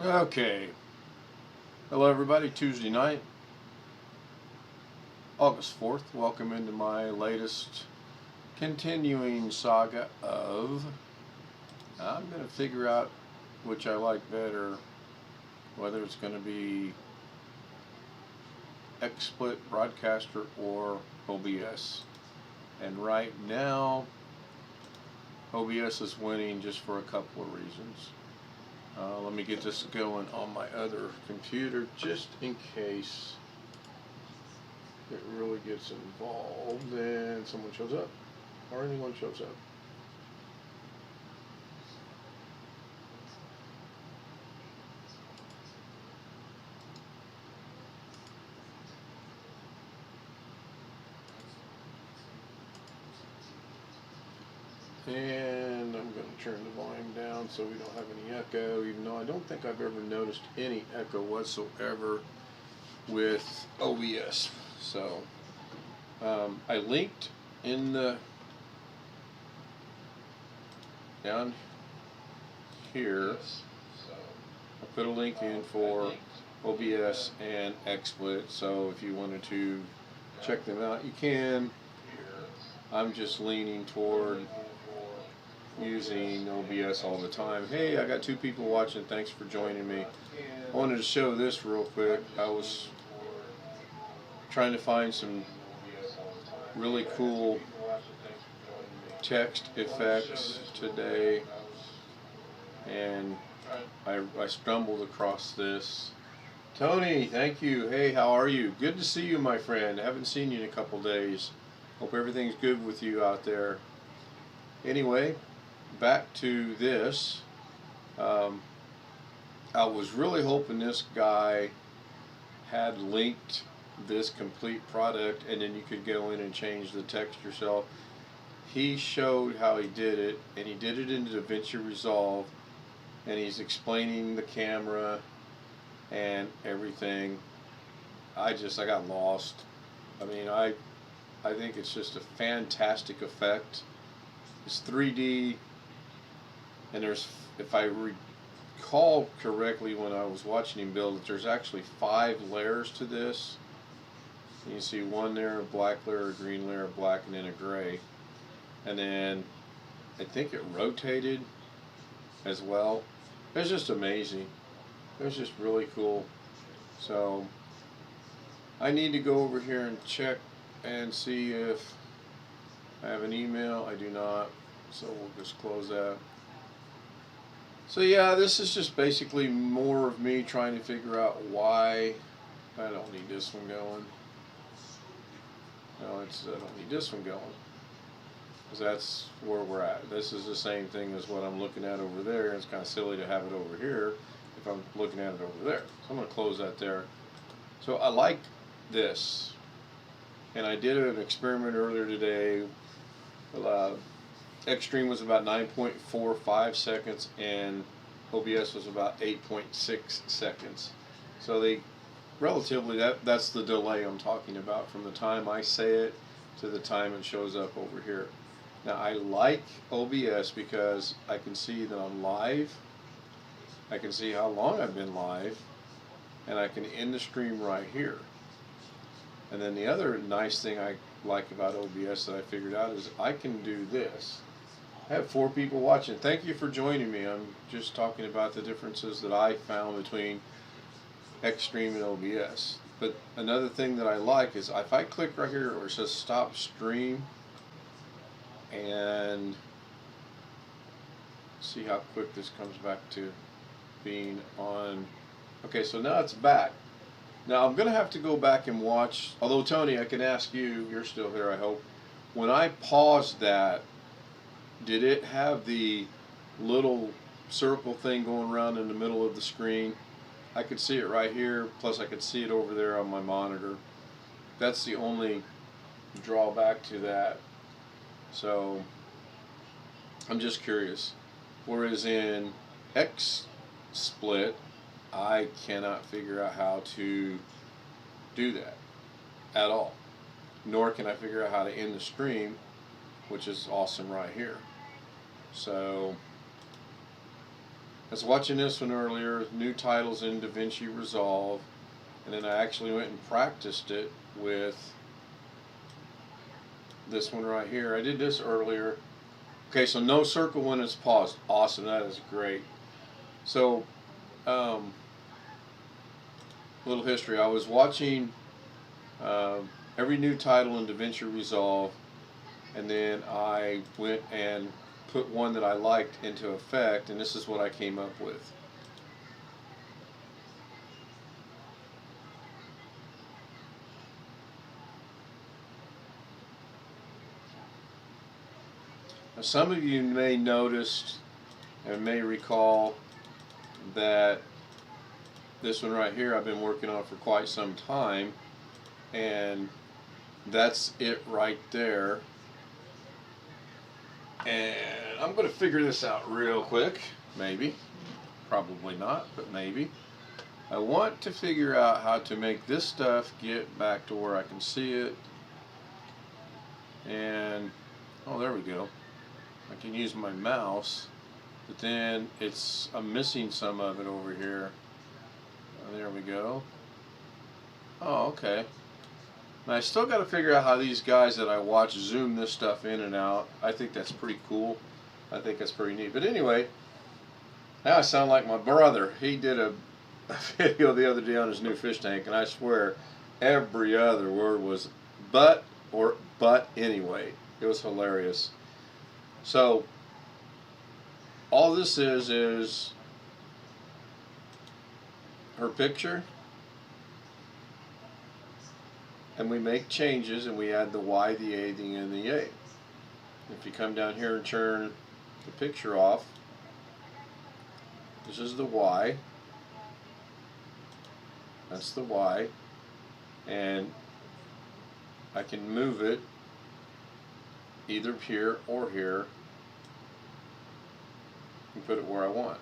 Okay. Hello everybody, Tuesday night, August 4th. Welcome into my latest continuing saga of I'm going to figure out which I like better, whether it's going to be XSplit Broadcaster or OBS. And right now, OBS is winning just for a couple of reasons. Let me get this going on my other computer just in case it really gets involved and someone shows up or anyone shows up. And I'm going to turn the volume down so we don't have any echo, even though I don't think I've ever noticed any echo whatsoever with OBS. So I linked in the down here. I put a link in for OBS and XSplit, so if you wanted to check them out, you can. I'm just leaning toward using OBS all the time. Hey, I got two people watching. Thanks for joining me. I wanted to show this real quick. I was trying to find some really cool text effects today, and I stumbled across this. Tony, thank you. Hey, how are you? Good to see you, my friend. I haven't seen you in a couple days. Hope everything's good with you out there. Anyway, back to this. I was really hoping this guy had linked this complete product and then you could go in and change the text yourself. He showed how he did it, and he did it in DaVinci Resolve, and he's explaining the camera and everything. I got lost. I mean, I think it's just a fantastic effect. It's 3D, and there's, if I recall correctly when I was watching him build it, there's actually 5 layers to this. And you see one layer, a black layer, a green layer, a black, and then a gray. And then I think it rotated as well. It's just amazing. It's just really cool. So I need to go over here and check and see if I have an email. I do not, so we'll just close that. So yeah, this is just basically more of me trying to figure out why I don't need this one going. No, I don't need this one going, because that's where we're at. This is the same thing as what I'm looking at over there. It's kind of silly to have it over here if I'm looking at it over there. So I'm going to close that there. So I like this, and I did an experiment earlier today. Xstream was about 9.45 seconds and OBS was about 8.6 seconds. So they relatively, that's the delay I'm talking about from the time I say it to the time it shows up over here. Now I like OBS because I can see that I'm live, I can see how long I've been live, and I can end the stream right here. And then the other nice thing I like about OBS that I figured out is I can do this. I have 4 people watching. Thank you for joining me. I'm just talking about the differences that I found between Xstream and OBS. But another thing that I like is if I click right here where it says stop stream and see how quick this comes back to being on. Okay, so now it's back. Now I'm gonna have to go back and watch, although Tony, I can ask you, you're still here I hope. When I paused that, did it have the little circle thing going around in the middle of the screen? I could see it right here, plus I could see it over there on my monitor. That's the only drawback to that. So I'm just curious. Whereas in XSplit, I cannot figure out how to do that at all. Nor can I figure out how to end the stream, which is awesome right here. So I was watching this one earlier, new titles in DaVinci Resolve, and then I actually went and practiced it with this one right here. I did this earlier. Okay, so no circle when it's paused. Awesome, that is great. So, little history. I was watching every new title in DaVinci Resolve, and then I went and put one that I liked into effect, and this is what I came up with. Now, some of you may notice and may recall that this one right here I've been working on for quite some time, and that's it right there. And I'm going to figure this out real quick. Maybe. Probably not, but maybe. I want to figure out how to make this stuff get back to where I can see it. And, oh, there we go. I can use my mouse, but then I'm missing some of it over here. Oh, there we go. Oh, okay. Now I still got to figure out how these guys that I watch zoom this stuff in and out. I think that's pretty cool. I think that's pretty neat. But anyway, now I sound like my brother. He did a video the other day on his new fish tank, and I swear every other word was but or but anyway. It was hilarious. So all this is her picture, and we make changes and we add the Y, the A, the N, the A. If you come down here and turn the picture off, this is the Y. That's the Y, and I can move it either here or here and put it where I want.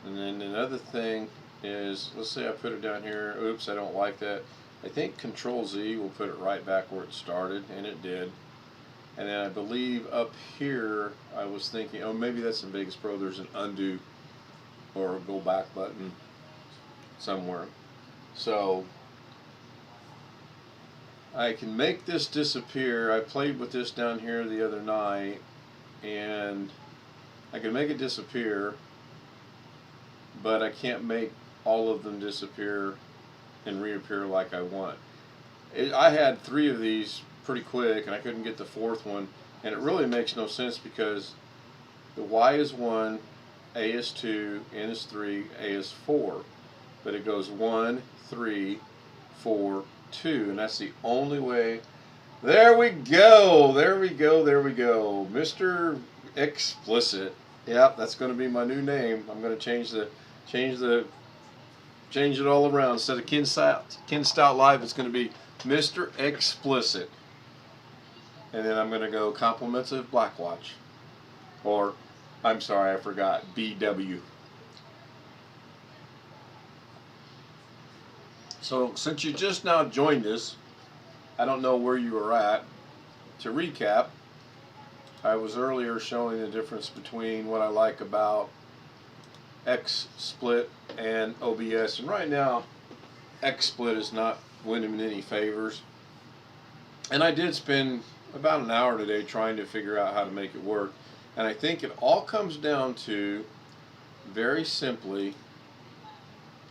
And then another thing is, let's say I put it down here. Oops, I don't like that. I think Control Z will put it right back where it started, and it did. And then I believe up here I was thinking, oh, maybe that's in Vegas Pro, there's an undo or a go back button somewhere. So I can make this disappear. I played with this down here the other night, and I can make it disappear, but I can't make all of them disappear and reappear like I want. I had 3 of these pretty quick, and I couldn't get the 4th one, and it really makes no sense because the Y is 1, A is 2, N is 3, A is 4, but it goes 1, 3, 4, 2, and that's the only way. There we go, there we go, there we go. Mr. Explicit. Yep, that's going to be my new name. I'm going to change it all around. Instead of Ken Stout Live, it's going to be Mr. Explicit. And then I'm going to go Compliments of Blackwatch. Or, I'm sorry, I forgot, BW. So, since you just now joined us, I don't know where you were at. To recap, I was earlier showing the difference between what I like about Xsplit and OBS, and right now Xsplit is not winning me any favors, and I did spend about an hour today trying to figure out how to make it work, and I think it all comes down to, very simply,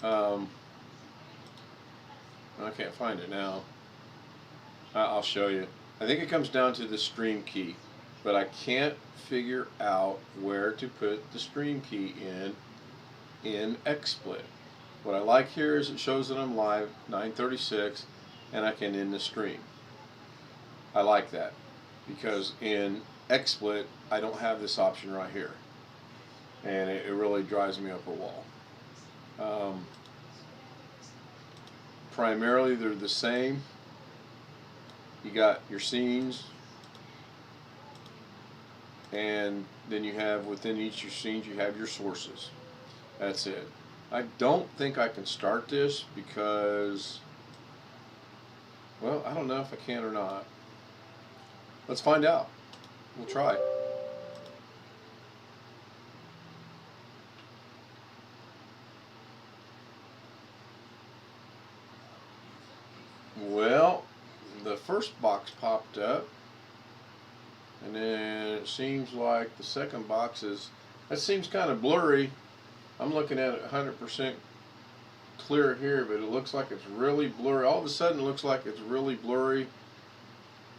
I can't find it now. I'll show you. I think it comes down to the stream key, but I can't figure out where to put the stream key in XSplit. What I like here is it shows that I'm live 9:36 and I can end the stream. I like that because in XSplit I don't have this option right here, and it really drives me up a wall. Primarily they're the same. You got your scenes, and then you have within each of your scenes you have your sources. That's it. I don't think I can start this because, well, I don't know if I can or not. Let's find out. We'll try. first box popped up, and then it seems like the second box is, that seems kind of blurry. I'm looking at it 100% clear here, but it looks like it's really blurry. All of a sudden it looks like it's really blurry.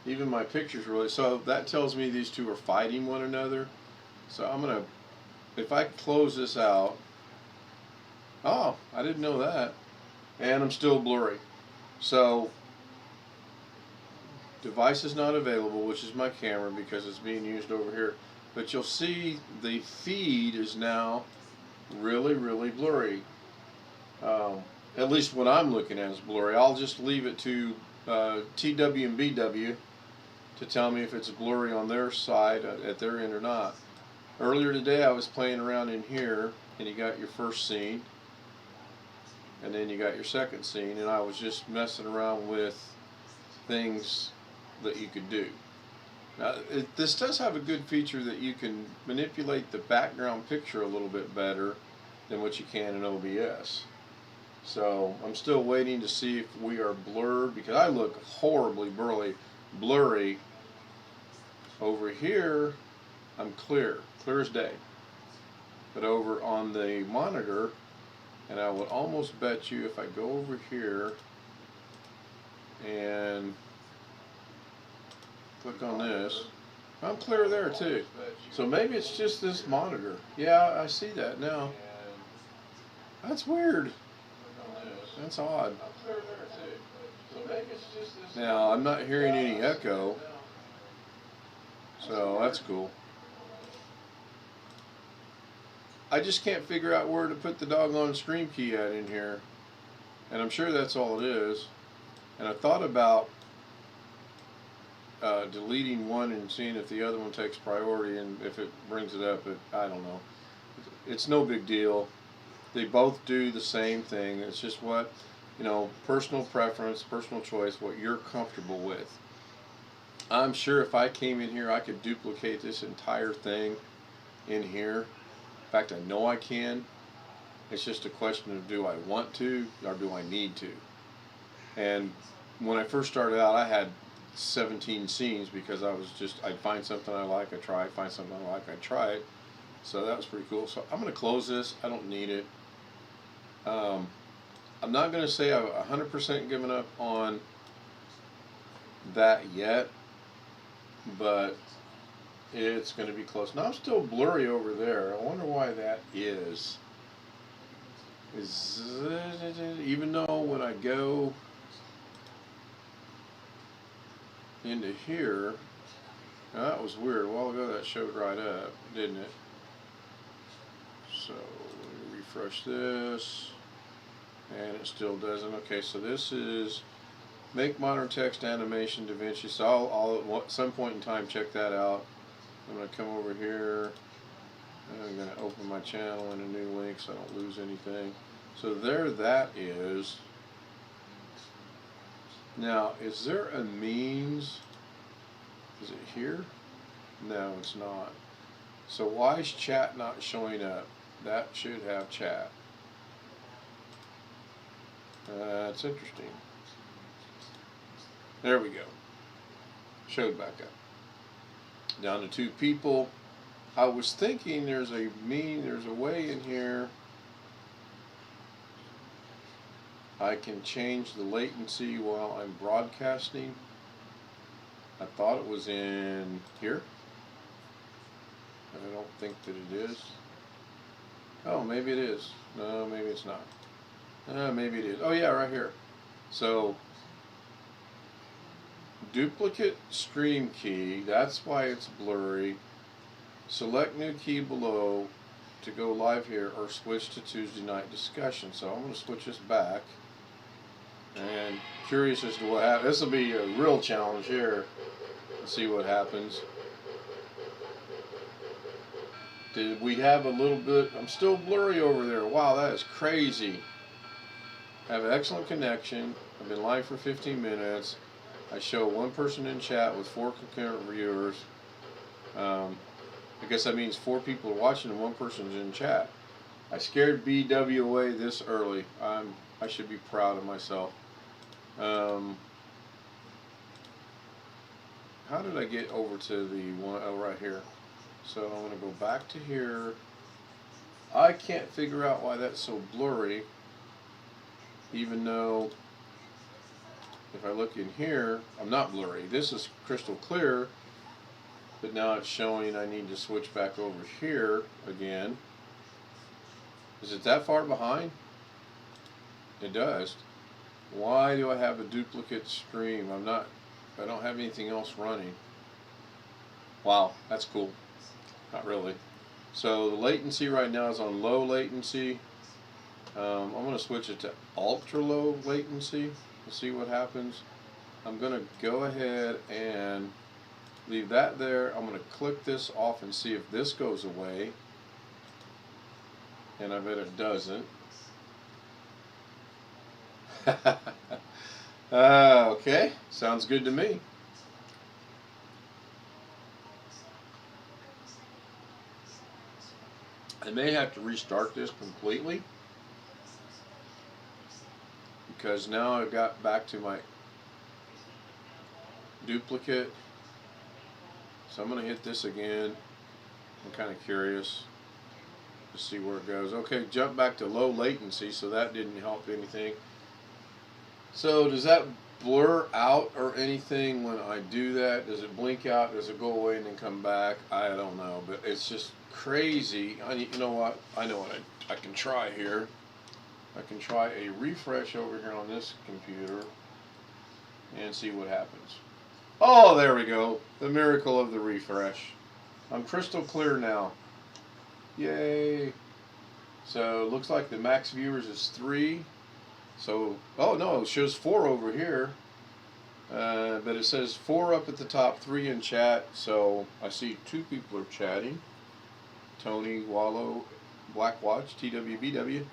Even my picture's really, so that tells me these two are fighting one another. So I'm gonna, if I close this out, oh, I didn't know that. And I'm still blurry. So device is not available, which is my camera because it's being used over here. But you'll see the feed is now really, really blurry. At least what I'm looking at is blurry. I'll just leave it to TW and BW to tell me if it's blurry on their side at their end or not. Earlier today I was playing around in here, and you got your first scene, and then you got your second scene, and I was just messing around with things that you could do. Now, this does have a good feature that you can manipulate the background picture a little bit better than what you can in OBS. So I'm still waiting to see if we are blurred, because I look horribly blurry. Over here I'm clear as day, but over on the monitor, and I would almost bet you if I go over here and click on this, I'm clear there too. So maybe it's just this monitor. Yeah, I see that now. That's weird. That's odd. Now I'm not hearing any echo, so that's cool. I just can't figure out where to put the doggone stream key at in here, and I'm sure that's all it is. And I thought about deleting one and seeing if the other one takes priority, and if it brings it up, I don't know. It's no big deal. They both do the same thing. It's just what, personal preference, personal choice, what you're comfortable with. I'm sure if I came in here, I could duplicate this entire thing in here. In fact, I know I can. It's just a question of, do I want to or do I need to? And when I first started out, I had 17 scenes because I'd find something I like, I try it, find something I like, I try it. So that was pretty cool. So I'm going to close this. I don't need it. I'm not going to say I've 100% given up on that yet, but it's going to be close. Now I'm still blurry over there. I wonder why that is. Even though when I go into here, now that was weird. A while ago that showed right up, didn't it? So let me refresh this, and it still doesn't. Okay, so this is Make Modern Text Animation DaVinci. So I'll at some point in time check that out. I'm going to come over here, and I'm going to open my channel in a new link so I don't lose anything. So there that is. Now, is there a means? Is it here? No, it's not. So why is chat not showing up? That should have chat. That's interesting. There we go. Showed back up. Down to 2 people. I was thinking there's a way in here I can change the latency while I'm broadcasting. I thought it was in here, and I don't think that it is. Oh, maybe it is. No, maybe it's not. Maybe it is. Oh yeah, right here. So duplicate stream key, that's why it's blurry. Select new key below to go live here, or switch to Tuesday night discussion. So I'm going to switch this back, and curious as to what happens. This will be a real challenge here. Let's see what happens. Did we have a little bit? I'm still blurry over there. Wow, that is crazy. I have an excellent connection. I've been live for 15 minutes. I show 1 person in chat with 4 concurrent viewers. I guess that means 4 people are watching and 1 person's in chat. I scared BW away this early. I should be proud of myself. how did I get over to the one, oh, right here. So I'm going to go back to here. I can't figure out why that's so blurry, even though if I look in here, I'm not blurry. This is crystal clear, but now it's showing I need to switch back over here again. Is it that far behind? It does. Why do I have a duplicate stream? I don't have anything else running. Wow, that's cool. Not really. So the latency right now is on low latency. I'm going to switch it to ultra low latency to see what happens. I'm going to go ahead and leave that there. I'm going to click this off and see if this goes away. And I bet it doesn't. Okay, sounds good to me. I may have to restart this completely because now I've got back to my duplicate. So I'm going to hit this again. I'm kind of curious to see where it goes. Okay, jump back to low latency, so that didn't help anything. So does that blur out or anything when I do that? Does it blink out? Does it go away and then come back? I don't know, but it's just crazy. You know what? I know what I can try here. I can try a refresh over here on this computer and see what happens. Oh, there we go. The miracle of the refresh. I'm crystal clear now. Yay. So it looks like the max viewers is 3. So, oh no, it shows 4 over here. But it says 4 up at the top, 3 in chat. So I see 2 people are chatting. Tony, Wallow, Blackwatch, TWBW,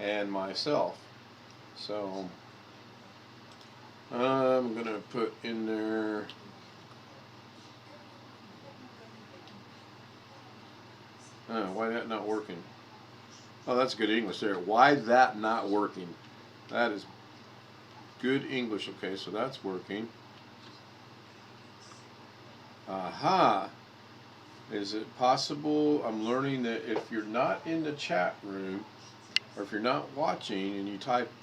and myself. So I'm going to put in there. Why that not working? Oh, that's good English there. Why that not working? That is good English. Okay, so that's working. Aha. Is it possible? I'm learning that if you're not in the chat room, or if you're not watching and you type @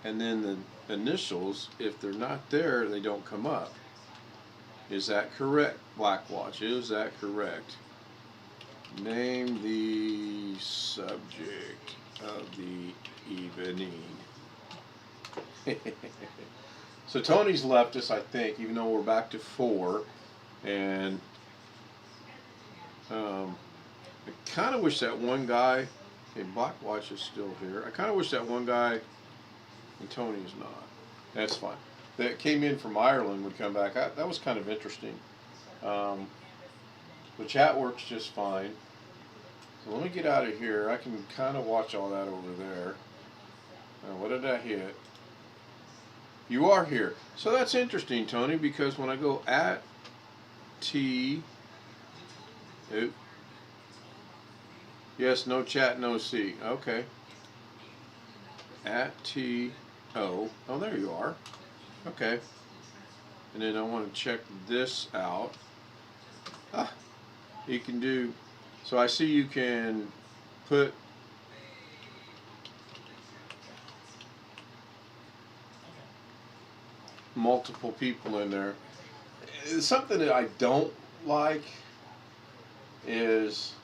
and then the initials, if they're not there, they don't come up. Is that correct, Blackwatch? Is that correct? Name the subject of the evening. So Tony's left us, I think, even though we're back to 4. And I kind of wish that one guy, okay, Blackwatch is still here. I kind of wish that one guy, and Tony is not. That's fine. That came in from Ireland would come back. That was kind of interesting. The chat works just fine. So let me get out of here. I can kind of watch all that over there. What did I hit? You are here. So that's interesting, Tony, because when I go @T, oop, yes, no chat, no C. Okay. @T, oh, there you are. Okay. And then I want to check this out. You can do, so I see you can put multiple people in there. Something that I don't like is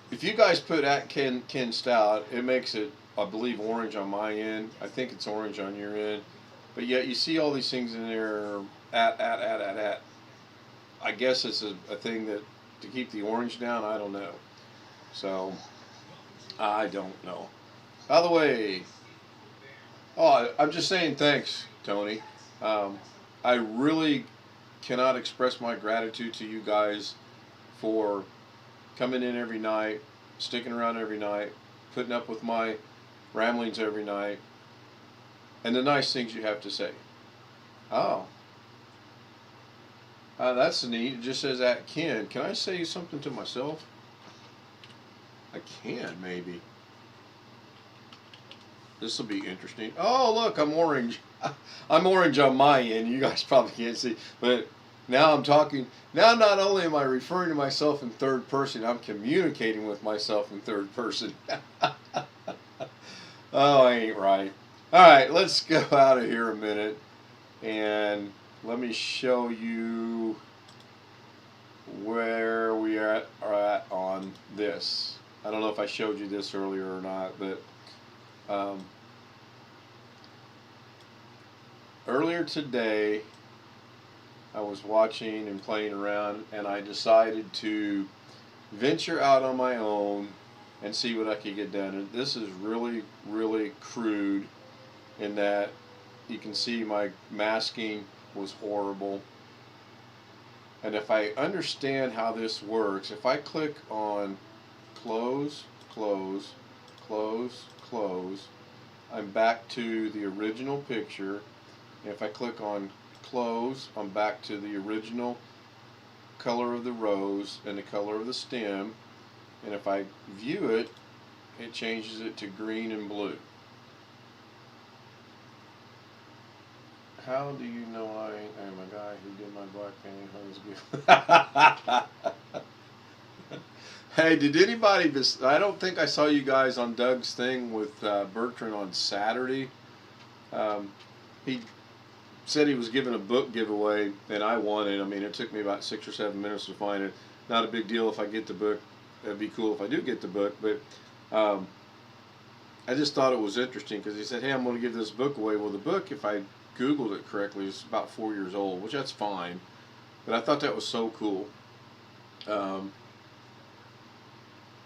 if you guys put @Ken Stout, it makes it, I believe, orange on my end. I think it's orange on your end. But yet you see all these things in there, @ I guess it's a thing that to keep the orange down. I don't know. So I don't know. By the way, I'm just saying thanks, Tony. I really cannot express my gratitude to you guys for coming in every night, sticking around every night, putting up with my ramblings every night, and the nice things you have to say. Oh. That's neat. It just says @Ken. Can I say something to myself? I can, maybe. This will be interesting. Oh, look, I'm orange. I'm orange on my end. You guys probably can't see, but now I'm talking. Now, not only am I referring to myself in third person, I'm communicating with myself in third person. Oh, I ain't right. All right, let's go out of here a minute and let me show you where we are at on this. I don't know if I showed you this earlier or not, but earlier today I was watching and playing around, and I decided to venture out on my own and see what I could get done. And this is really, really crude in that you can see my masking was horrible. And if I understand how this works, if I click on close, close, close, close, I'm back to the original picture. And if I click on close, I'm back to the original color of the rose and the color of the stem. And if I view it, it changes it to green and blue. How do you know I am a guy who did my black painting? Hey, did anybody, I don't think I saw you guys on Doug's thing with Bertrand on Saturday. He said he was giving a book giveaway, and I won it. I mean, it took me about 6 or 7 minutes to find it. Not a big deal if I get the book. That'd be cool if I do get the book, but I just thought it was interesting because he said, hey, I'm going to give this book away. Well, the book, if I Googled it correctly, is about 4 years old, which that's fine, but I thought that was so cool.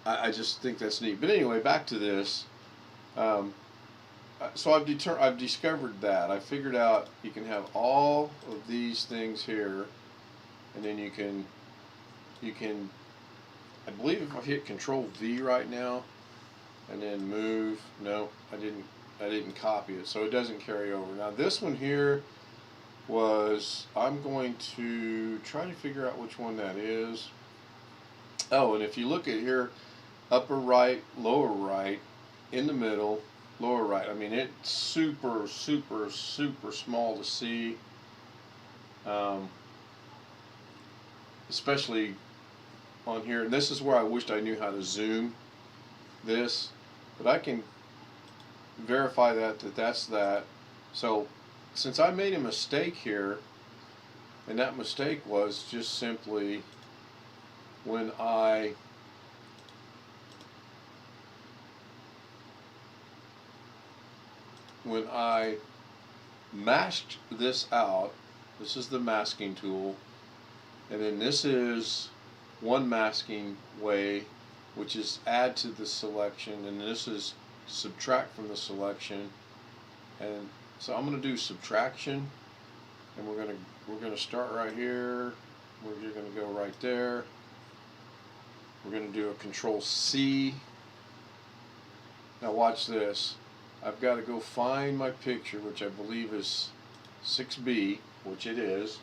I just think that's neat. But anyway, back to this. So I've discovered that. I figured out you can have all of these things here, and then you can, I believe if I hit Control V right now, and then move, no, I didn't copy it, so it doesn't carry over. Now this one here was, I'm going to try to figure out which one that is. Oh, and if you look at here, upper right, lower right, in the middle, lower right, I mean, it's super, super, super small to see, especially on here. And this is where I wished I knew how to zoom this, but I can verify that's that. So since I made a mistake here, and that mistake was just simply when I masked this out, this is the masking tool, and then this is one masking way, which is add to the selection, and this is subtract from the selection. And so I'm going to do subtraction, and we're going to start right here. We're going to go right there. We're going to do a Control C. Now watch this. I've got to go find my picture, which I believe is 6B, which it is.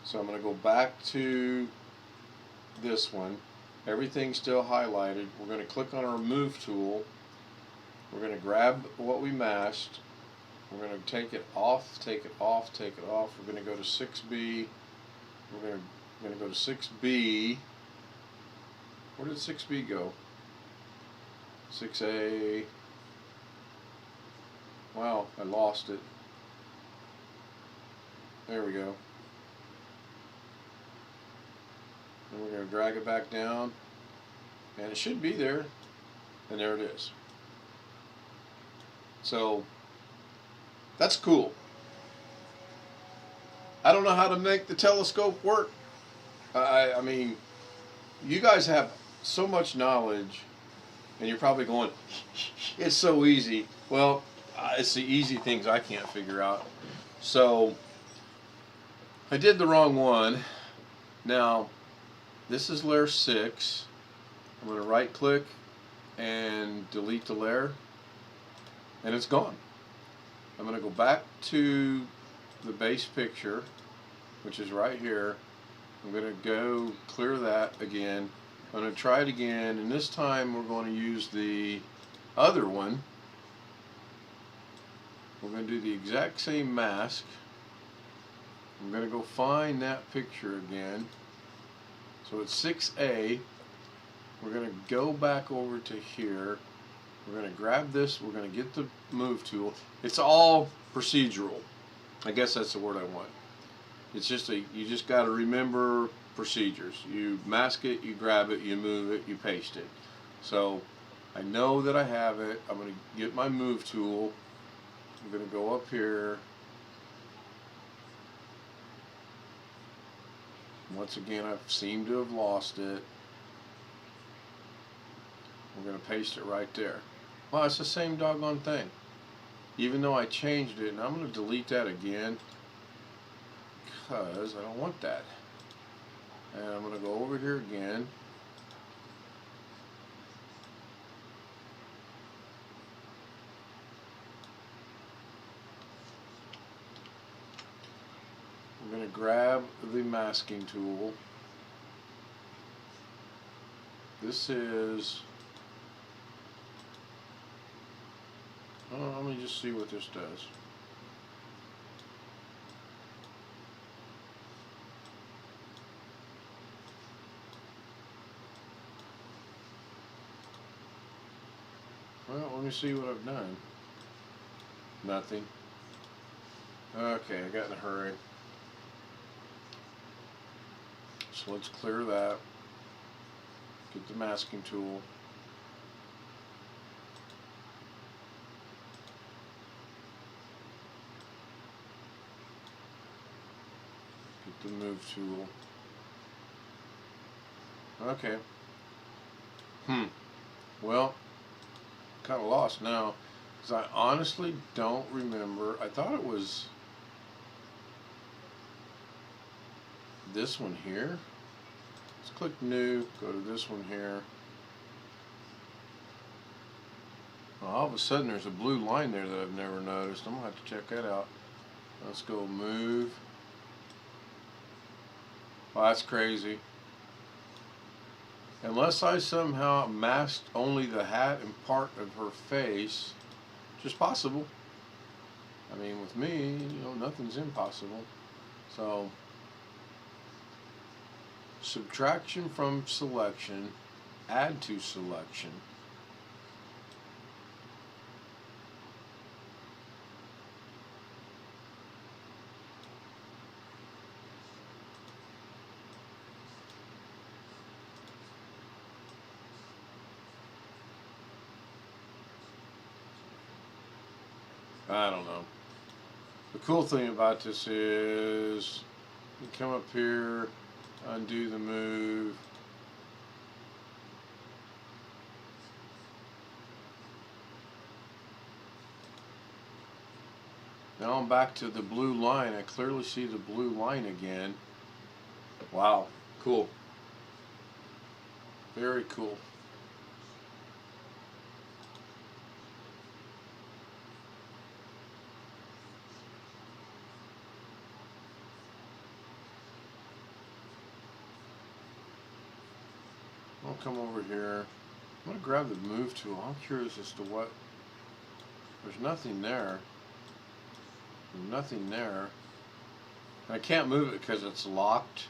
So I'm going to go back to this one. Everything's still highlighted. We're going to click on our Move tool. We're going to grab what we masked. We're going to take it off, take it off, take it off. We're going to go to 6B. We're going to go to 6B. Where did 6B go? 6A. Wow, I lost it. There we go. And we're going to drag it back down, and it should be there, and there it is. So that's cool. I don't know how to make the telescope work. I mean, you guys have so much knowledge, and you're probably going, it's so easy. Well, it's the easy things I can't figure out. So I did the wrong one. Now this is layer 6. I'm going to right click and delete the layer, and it's gone. I'm going to go back to the base picture, which is right here. I'm going to go clear that again. I'm going to try it again, and this time we're going to use the other one. We're going to do the exact same mask. I'm going to go find that picture again. So it's 6A. We're going to go back over to here. We're going to grab this. We're going to get the move tool. It's all procedural. I guess that's the word I want. It's just you just got to remember procedures. You mask it, you grab it, you move it, you paste it. So I know that I have it. I'm going to get my move tool. I'm going to go up here. Once again, I seem to have lost it. We're going to paste it right there. Well, it's the same doggone thing. Even though I changed it, and I'm going to delete that again because I don't want that. And I'm going to go over here again. I'm going to grab the masking tool. This is, let me just see what this does. Well, let me see what I've done. Nothing. Okay, I got in a hurry. So let's clear that. Get the masking tool. Get the move tool. Okay. Well, kind of lost now because I honestly don't remember. I thought it was this one here. Let's click new, go to this one here. Well, all of a sudden there's a blue line there that I've never noticed. I'm gonna have to check that out. Let's go move. Well, that's crazy. Unless I somehow masked only the hat and part of her face, which is possible. I mean, with me, nothing's impossible. So, subtraction from selection, add to selection. I don't know. The cool thing about this is you come up here, undo the move. Now I'm back to the blue line. I clearly see the blue line again. Wow, cool. Very cool. I'll come over here. I'm going to grab the move tool. I'm curious as to what. There's nothing there. There's nothing there. I can't move it because it's locked.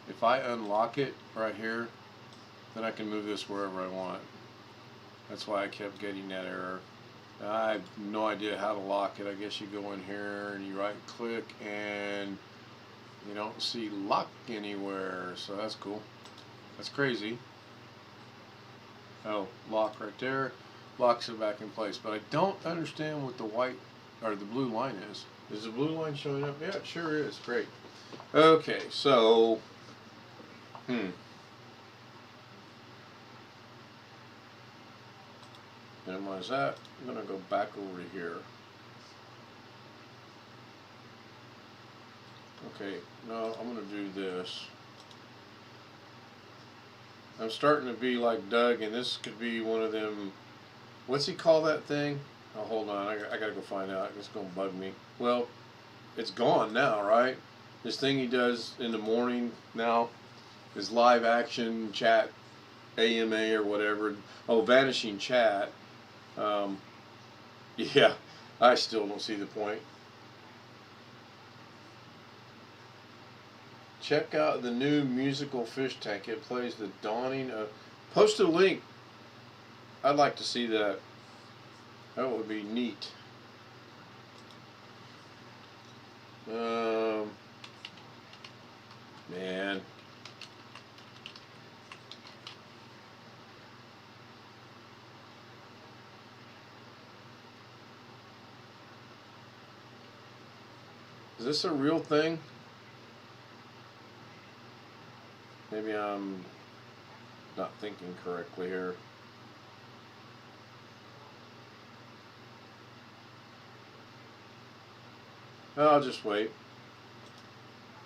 If I unlock it right here, then I can move this wherever I want. That's why I kept getting that error. I have no idea how to lock it. I guess you go in here and you right click and you don't see lock anywhere. So that's cool. That's crazy. Oh, lock right there, locks it back in place. But I don't understand what the white or the blue line is. Is the blue line showing up? Yeah, it sure is. Great. Okay, so, minimize that. I'm gonna go back over here. Okay, no, I'm gonna do this. I'm starting to be like Doug, and this could be one of them. What's he call that thing? Oh, hold on. I gotta go find out. It's gonna bug me. Well, it's gone now, right? This thing he does in the morning now is live action chat, AMA or whatever. Oh, vanishing chat. Yeah, I still don't see the point. Check out the new musical fish tank. It plays the dawning of... Post a link. I'd like to see that. That would be neat. Man. Is this a real thing? Maybe I'm not thinking correctly here. I'll just wait.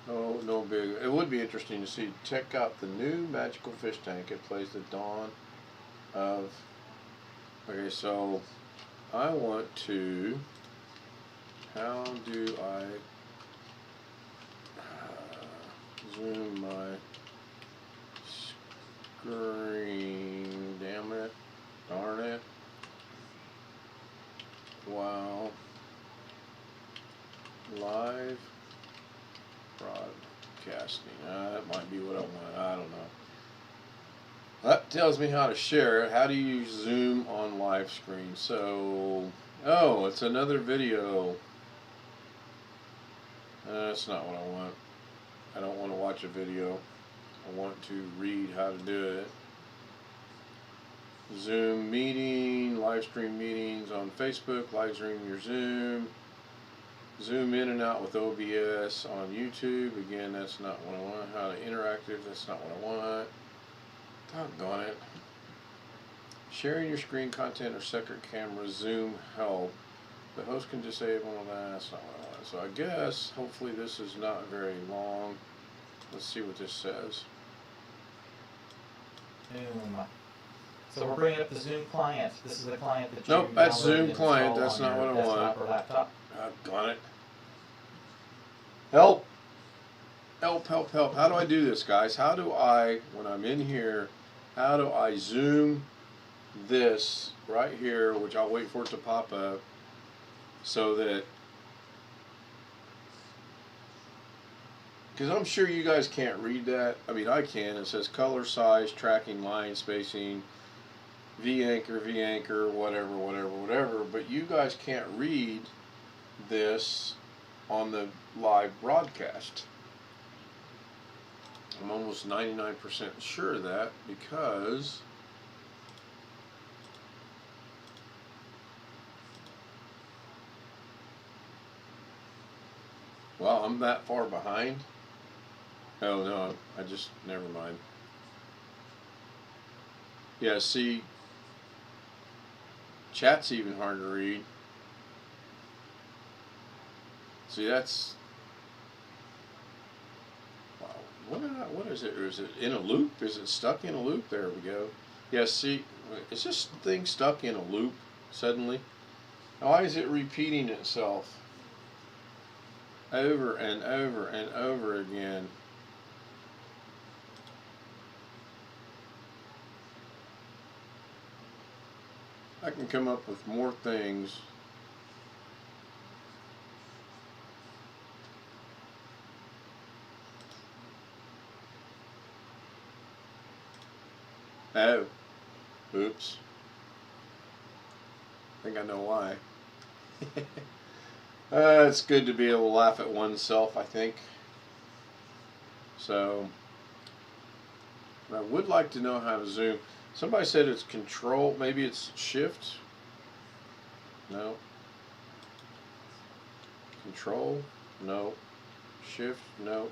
Oh, no big. It would be interesting to see. Check out the new magical fish tank. It plays the dawn of... Okay, so I want to... How do I zoom my screen? Damn it. Darn it. Wow. Live broadcasting. That might be what I want. I don't know. That tells me how to share it. How do you zoom on live screen? So, oh, it's another video. That's not what I want. I don't want to watch a video. I want to read how to do it. Zoom meeting, live stream meetings on Facebook, live stream your Zoom. Zoom in and out with OBS on YouTube. Again, that's not what I want. How to interactive, that's not what I want. Doggone it. Sharing your screen content or second camera Zoom help. The host can disable that. That's not what I want. So I guess, hopefully this is not very long. Let's see what this says. Zoom. So we're bringing up the Zoom client. This is the client that you Nope, that's downloaded Zoom and client. installed That's on not your what I want. desktop or laptop. Doggone it. Help! Help, help, help. How do I do this, guys? How do I, when I'm in here, how do I zoom this right here, which I'll wait for it to pop up, so that, because I'm sure you guys can't read that. I mean, I can. It says color, size, tracking, line, spacing, V-anchor, whatever, whatever, whatever. But you guys can't read this on the live broadcast. I'm almost 99% sure of that because well, I'm that far behind. Oh no, I just, never mind. Yeah, see, chat's even hard to read. See, that's, wow, what is it? Or is it in a loop? Is it stuck in a loop? There we go. Yeah, see, is this thing stuck in a loop suddenly? Why is it repeating itself over and over and over again? I can come up with more things. Oh, oops. I think I know why. It's good to be able to laugh at oneself, I think. So, I would like to know how to zoom. Somebody said it's control, maybe it's shift. No. Control, no. Shift, no.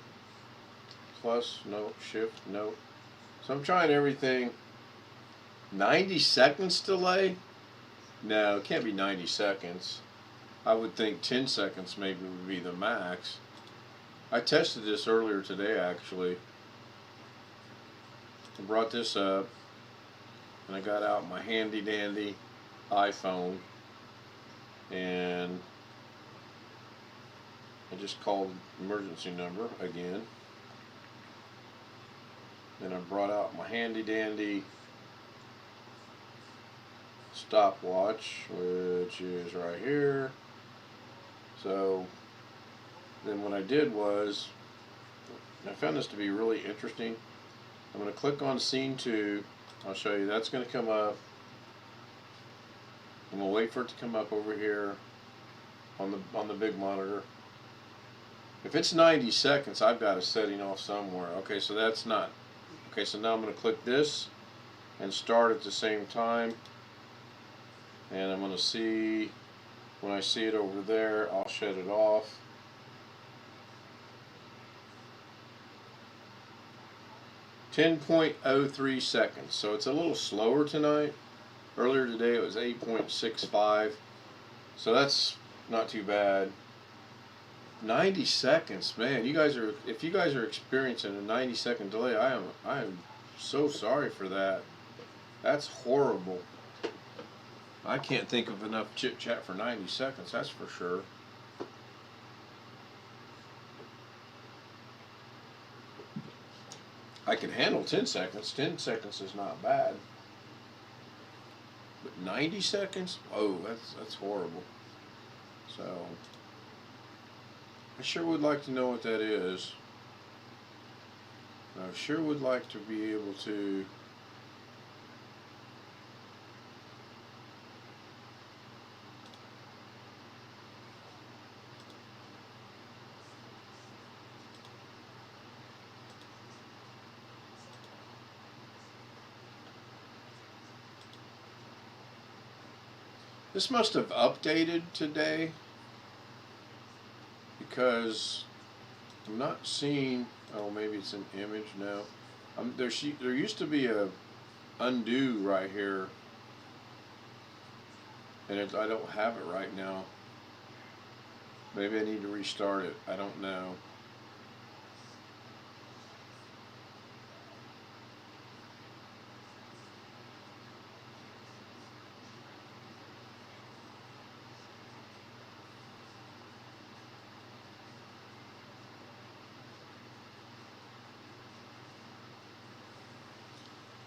Plus, no. Shift, no. So I'm trying everything. 90 seconds delay? No, it can't be 90 seconds. I would think 10 seconds maybe would be the max. I tested this earlier today actually. I brought this up and I got out my handy dandy iPhone and I just called emergency number again. Then I brought out my handy dandy stopwatch, which is right here. So then what I did was, I found this to be really interesting. I'm going to click on scene 2. I'll show you. That's going to come up. I'm going to wait for it to come up over here on the big monitor. If it's 90 seconds, I've got a setting off somewhere. Okay, so that's not. Okay, so now I'm going to click this and start at the same time. And I'm going to see, when I see it over there, I'll shut it off. .03 seconds. So it's a little slower tonight. Earlier today it was 8.65. So that's not too bad. 90 seconds, man. You guys are, if you guys are experiencing a 90-second delay, I am so sorry for that. That's horrible. I can't think of enough chit chat for 90 seconds, that's for sure. I can handle 10 seconds. 10 seconds is not bad. But 90 seconds? Oh, that's horrible. So I sure would like to know what that is. I sure would like to be able to this must have updated today, because I'm not seeing. Oh, maybe it's an image now. There used to be a undo right here, and I don't have it right now. Maybe I need to restart it. I don't know.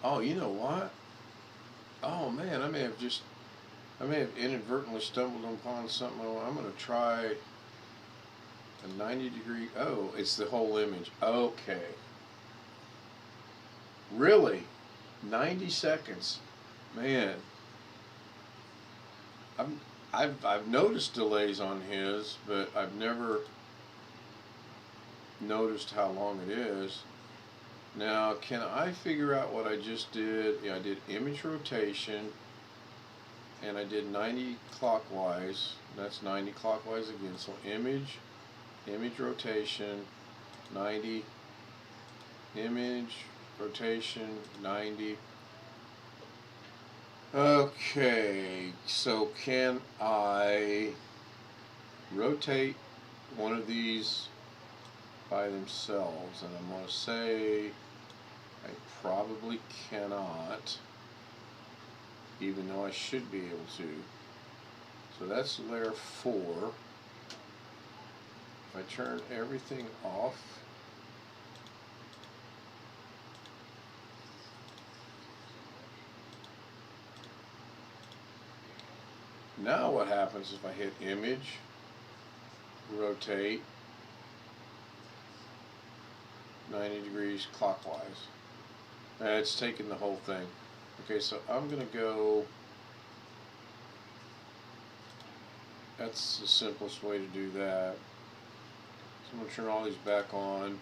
Oh, you know what? Oh man, I may have inadvertently stumbled upon something. I'm going to try a 90-degree. Oh, it's the whole image. Okay. Really? 90 seconds. Man. I've noticed delays on his, but I've never noticed how long it is. Now, can I figure out what I just did? Yeah, I did image rotation, and I did 90 clockwise. That's 90 clockwise again. So image rotation, 90, image rotation, 90. Okay, so can I rotate one of these by themselves? And I'm going to say I probably cannot, even though I should be able to. So that's layer 4. If I turn everything off, now what happens if I hit image, rotate 90 degrees clockwise? And it's taking the whole thing. Okay, so I'm going to go, that's the simplest way to do that. So I'm going to turn all these back on.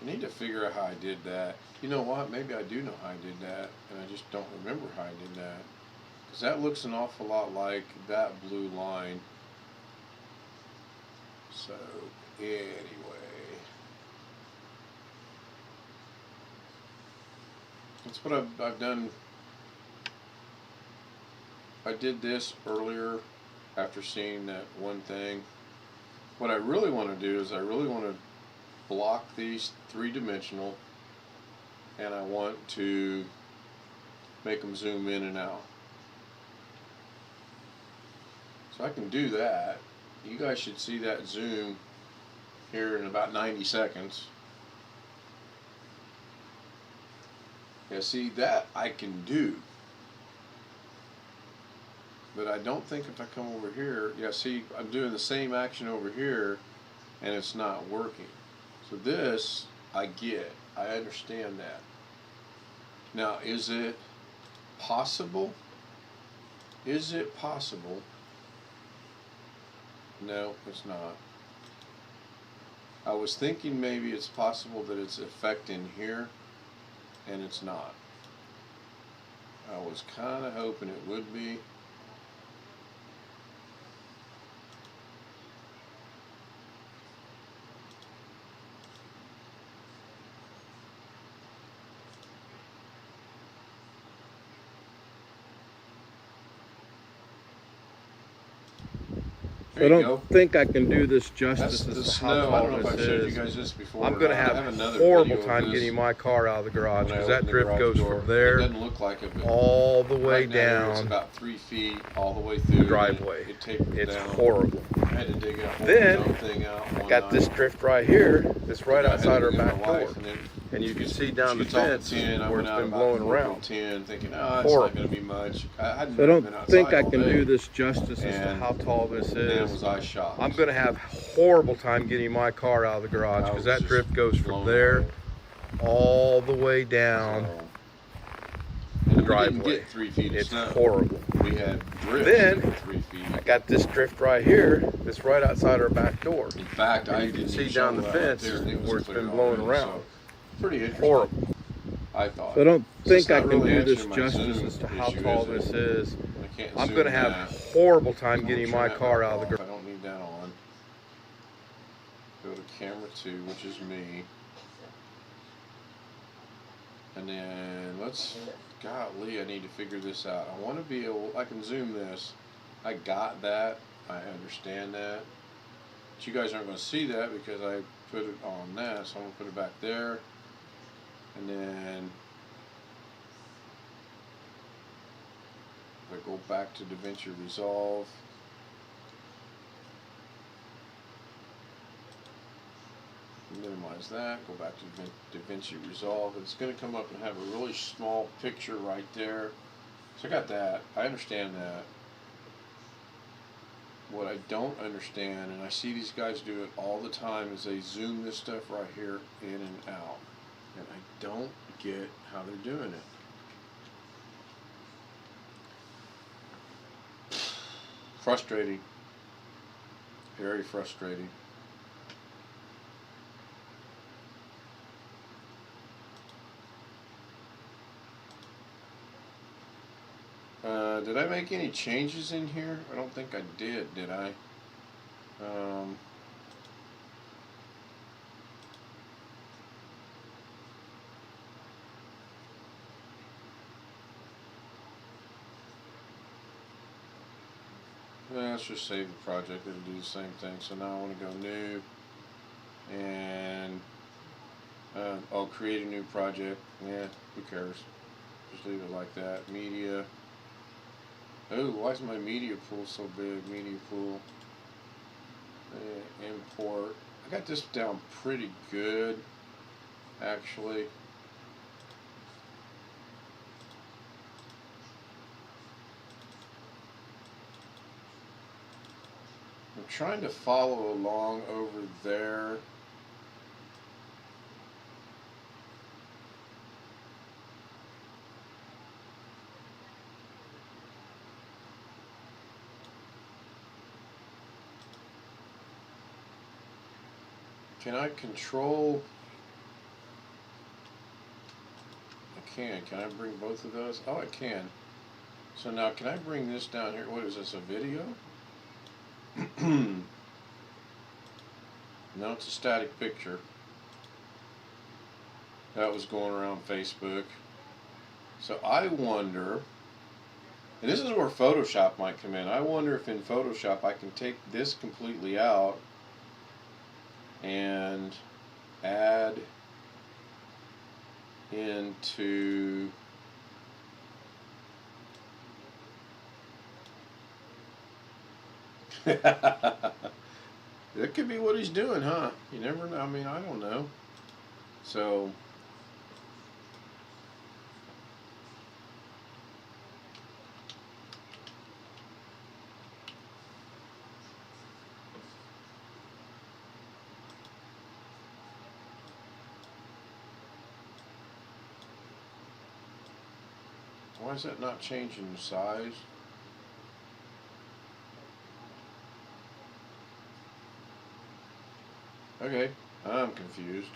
I need to figure out how I did that. You know what? Maybe I do know how I did that, and I just don't remember how I did that. Because that looks an awful lot like that blue line. So, anyway. That's what I've done. I did this earlier after seeing that one thing. What I really want to do is I really want to block these three-dimensional, and I want to make them zoom in and out. So I can do that. You guys should see that zoom here in about 90 seconds. Yeah, see, that I can do. But I don't think if I come over here, yeah, see, I'm doing the same action over here, and it's not working. So this, I get. I understand that. Now, is it possible? Is it possible? No, it's not. I was thinking maybe it's possible that it's affecting here, and it's not. I was kind of hoping it would be. I don't think I can do this justice That's the as to snow. how I don't tall know if I've this showed you is. guys this before. I'm going to have another horrible video of time this getting my car out of the garage when I because that open the drift garage goes door. from there It doesn't look like it, but all the way right now here it's down about 3 feet all the way through the driveway. It tapers It's down. horrible. I had to dig a whole Then, zone thing out one got night. this drift right here that's right I had to outside our get my back door. wife, And you can see down the she gets off fence at 10, I where went it's out been about blowing 4 around. 10, thinking, oh, it's Horrible. not going to be much. I hadn't So I been don't outside think I all can day. do this justice as to And how tall this Man, is. was I shocked. I'm going to have horrible time getting my car out of the garage because that drift goes from there all the way down the driveway. We didn't get 3 feet of It's snow. horrible. We had drift Then, 3 feet. I got this drift right here that's right outside our back door. In fact, And I you can didn't see even down show the that right fence there, and it was where it's clear been blowing already, around. so pretty interesting. Horrible. I thought. So I don't think I not can really do this answering my justice Zoom as to how issue, tall is it? this is. I can't I'm zoom going to have that. horrible time I'm getting gonna my turn car that out of the off. garage. I don't need that on. Go to camera 2, which is me. And then golly, I need to figure this out. I want to be able, I can zoom this. I got that. I understand that. But you guys aren't going to see that because I put it on that. So I'm going to put it back there. And then if I go back to DaVinci Resolve. Minimize that, go back to DaVinci Resolve. It's going to come up and have a really small picture right there. So I got that. I understand that. What I don't understand, and I see these guys do it all the time, is they zoom this stuff right here in and out. And I don't get how they're doing it. Frustrating. Very frustrating. Did I make any changes in here? I don't think I did I? Let's just save the project. It'll do the same thing. So now I want to go new and I'll create a new project. Yeah, who cares? Just leave it like that. Media. Oh, why is my media pool so big? Media pool. Import. I got this down pretty good, actually. I'm trying to follow along over there. Can I control? I can. Can I bring both of those? Oh, I can. So now, can I bring this down here? What is this, a video? No, it's a static picture. That was going around Facebook. So I wonder, and this is where Photoshop might come in. I wonder if in Photoshop I can take this completely out and add into that could be what he's doing, huh? You never know. I mean, I don't know. So Why is that not changing the size? Okay, I'm confused.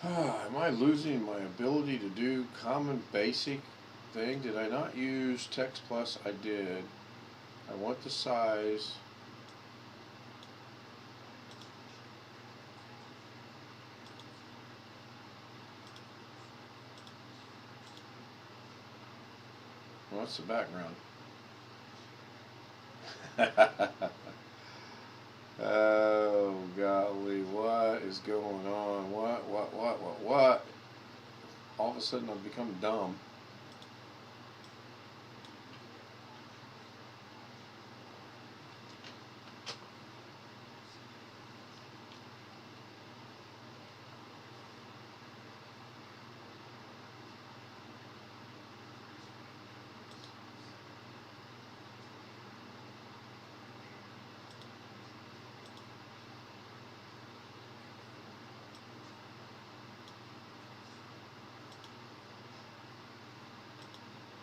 Am I losing my ability to do common basic thing? Did I not use Text Plus? I did. I want the size. What's the background? Oh, golly, what is going on? What? All of a sudden I've become dumb.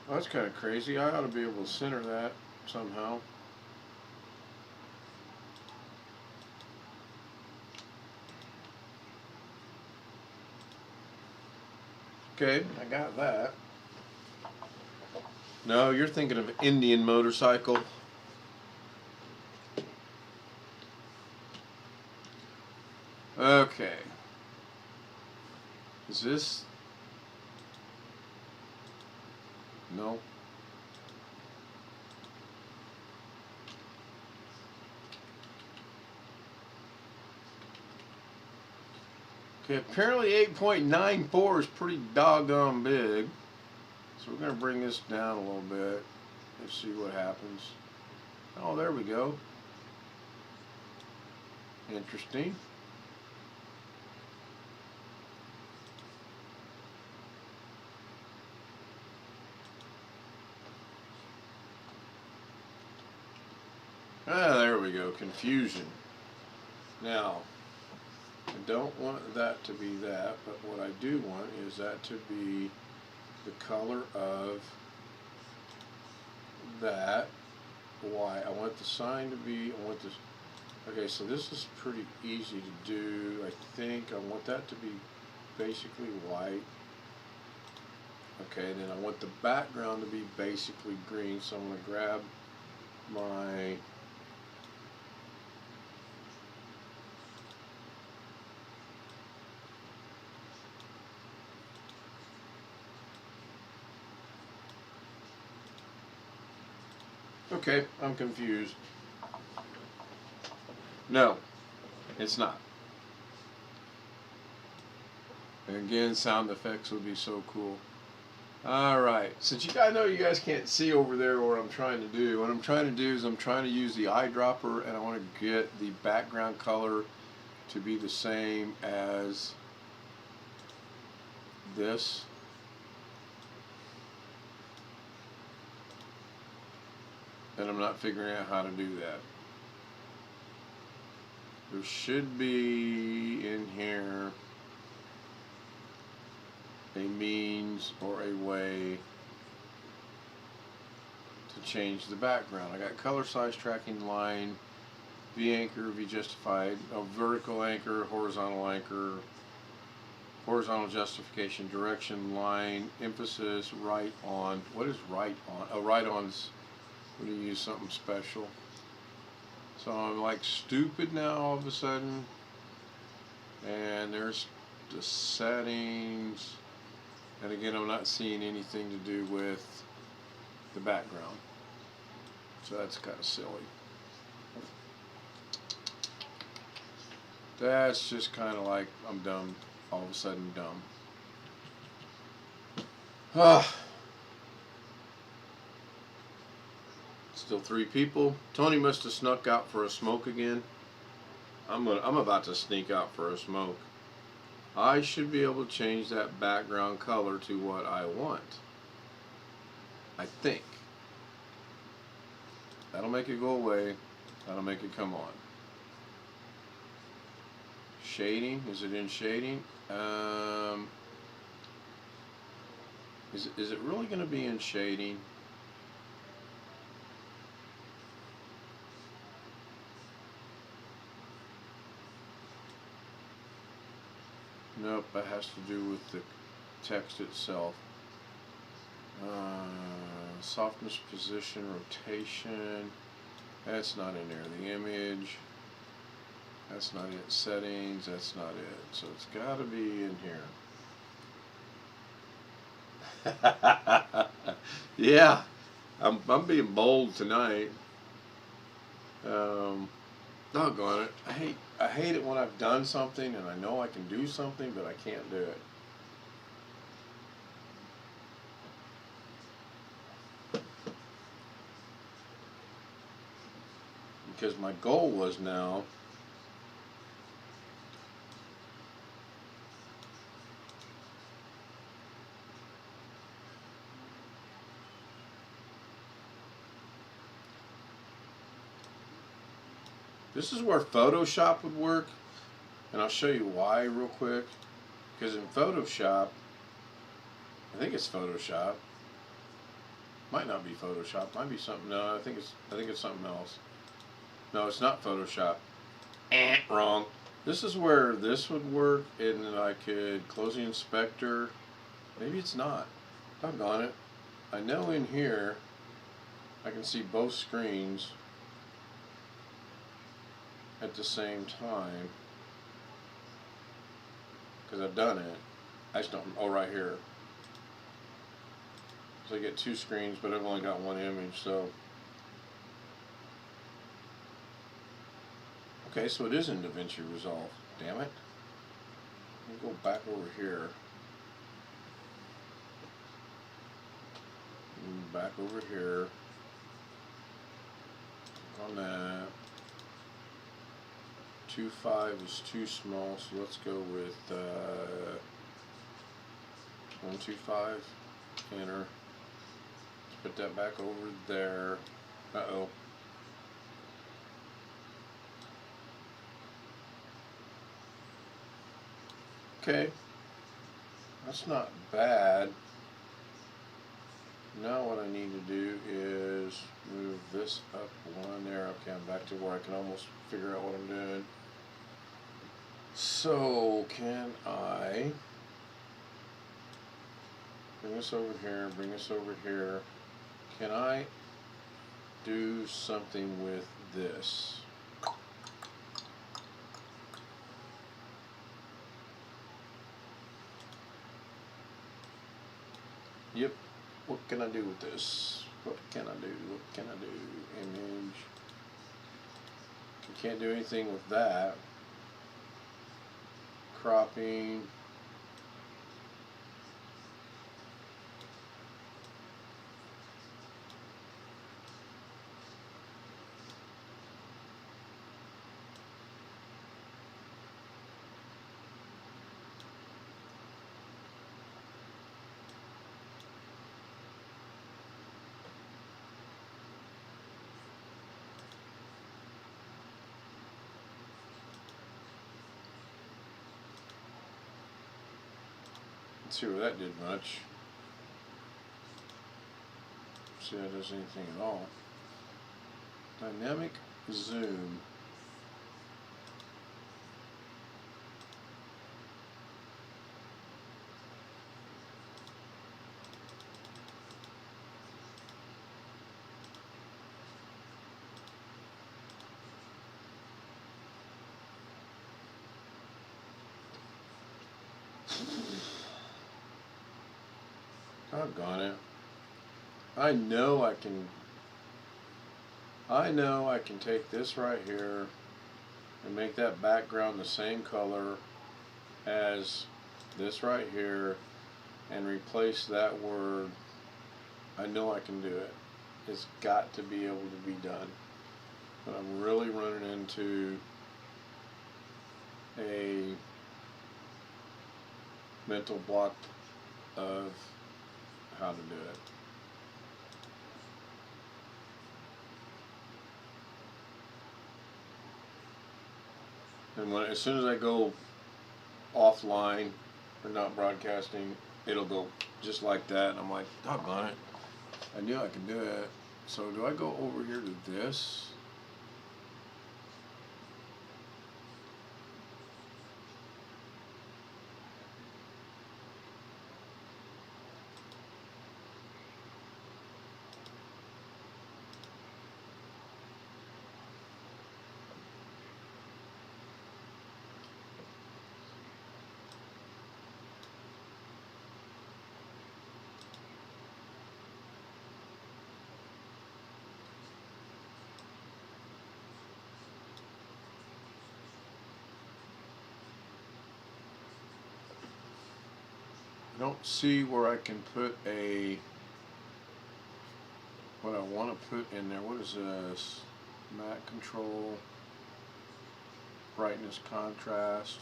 Oh, that's kind of crazy. I ought to be able to center that somehow. Okay, I got that. No, you're thinking of Indian motorcycle. Okay. Is this... No. Okay, apparently 8.94 is pretty doggone big. So we're going to bring this down a little bit and see what happens. Oh, there we go. Interesting. Ah, there we go. Confusion. Now, I don't want that to be that, but what I do want is that to be the color of that. Why? I want the sign to be, I want this. Okay, so this is pretty easy to do. I think I want that to be basically white. Okay, then I want the background to be basically green, so I'm going to grab my Okay, I'm confused. No, it's not. And again, sound effects would be so cool. Alright, since I know you guys can't see over there what I'm trying to do, what I'm trying to do is I'm trying to use the eyedropper, and I want to get the background color to be the same as this. And I'm not figuring out how to do that. There should be in here a means or a way to change the background. I got color size tracking line, V anchor, V justified, a vertical anchor, horizontal justification, direction, line, emphasis, right on. What is right on? Oh, right on's when you use something special. So I'm like stupid now all of a sudden. And there's the settings. And again, I'm not seeing anything to do with the background. So that's kind of silly. That's just kind of like I'm dumb. All of a sudden dumb. Still 3 people. Tony must have snuck out for a smoke again. I'm about to sneak out for a smoke. I should be able to change that background color to what I want. I think. That'll make it go away. That'll make it come on. Shading, is it in shading? Is it really going to be in shading? Nope, that has to do with the text itself. Softness, position, rotation. That's not in there. The image. That's not it. Settings. That's not it. So it's got to be in here. Yeah, I'm being bold tonight. Doggone it. I hate it when I've done something and I know I can do something, but I can't do it. Because my goal was now this is where Photoshop would work, and I'll show you why real quick. Because in Photoshop, I think it's Photoshop. Might not be Photoshop. Might be something. No, I think it's something else. No, it's not Photoshop. Wrong. This is where this would work, and then I could close the inspector. Maybe it's not. Doggone it. I know in here I can see both screens at the same time because I've done it. I just don't. Oh, right here. So I get two screens, but I've only got one image, so. Okay, so it is in DaVinci Resolve. Damn it. Let me go back over here. Back over here. Click on that. 2.5 is too small, so let's go with 1.25. Enter. Let's put that back over there. Uh-oh. Okay, that's not bad. Now what I need to do is move this up one there. Okay, I'm back to where I can almost figure out what I'm doing. So, can I bring this over here, bring this over here? Can I do something with this? Yep. What can I do with this? What can I do? What can I do? Image. Can't do anything with that. Cropping. Let's see where that did much. See if that does anything at all. Dynamic zoom. Doggone it. I know I can take this right here and make that background the same color as this right here and replace that word. I know I can do it. It's got to be able to be done. But I'm really running into a mental block of how to do it. And as soon as I go offline or not broadcasting, it'll go just like that. And I'm like, doggone it. I knew I could do it. So do I go over here to this? I don't see where I can put what I want to put in there. What is this? Matte control, brightness, contrast,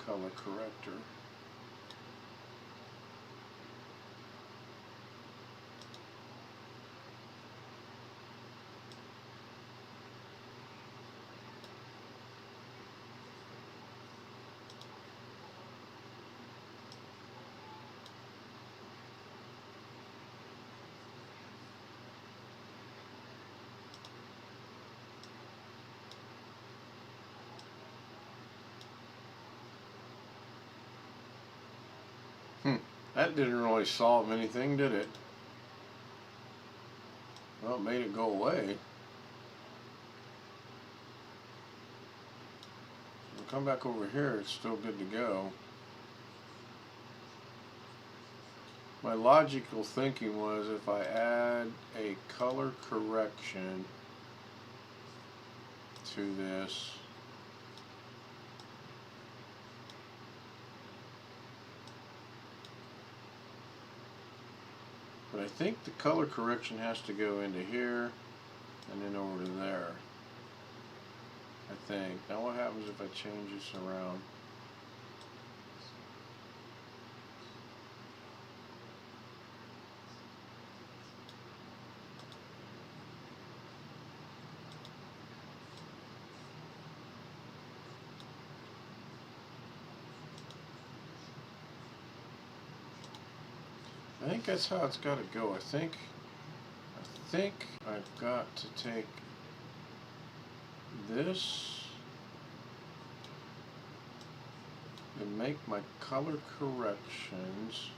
color corrector. That didn't really solve anything, did it? Well, it made it go away. We'll come back over here, it's still good to go. My logical thinking was if I add a color correction to this, but I think the color correction has to go into here and then over to there. I think. Now what happens if I change this around? I think that's how it's got to go. I think I've got to take this and make my color corrections.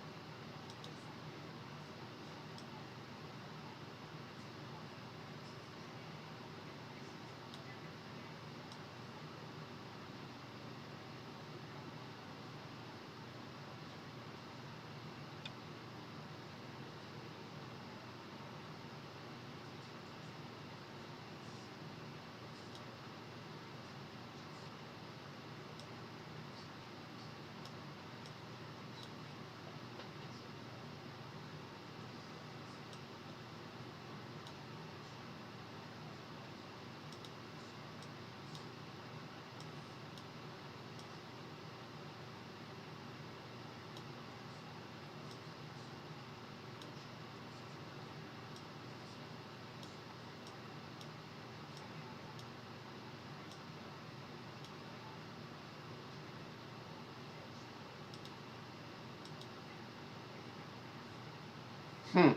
I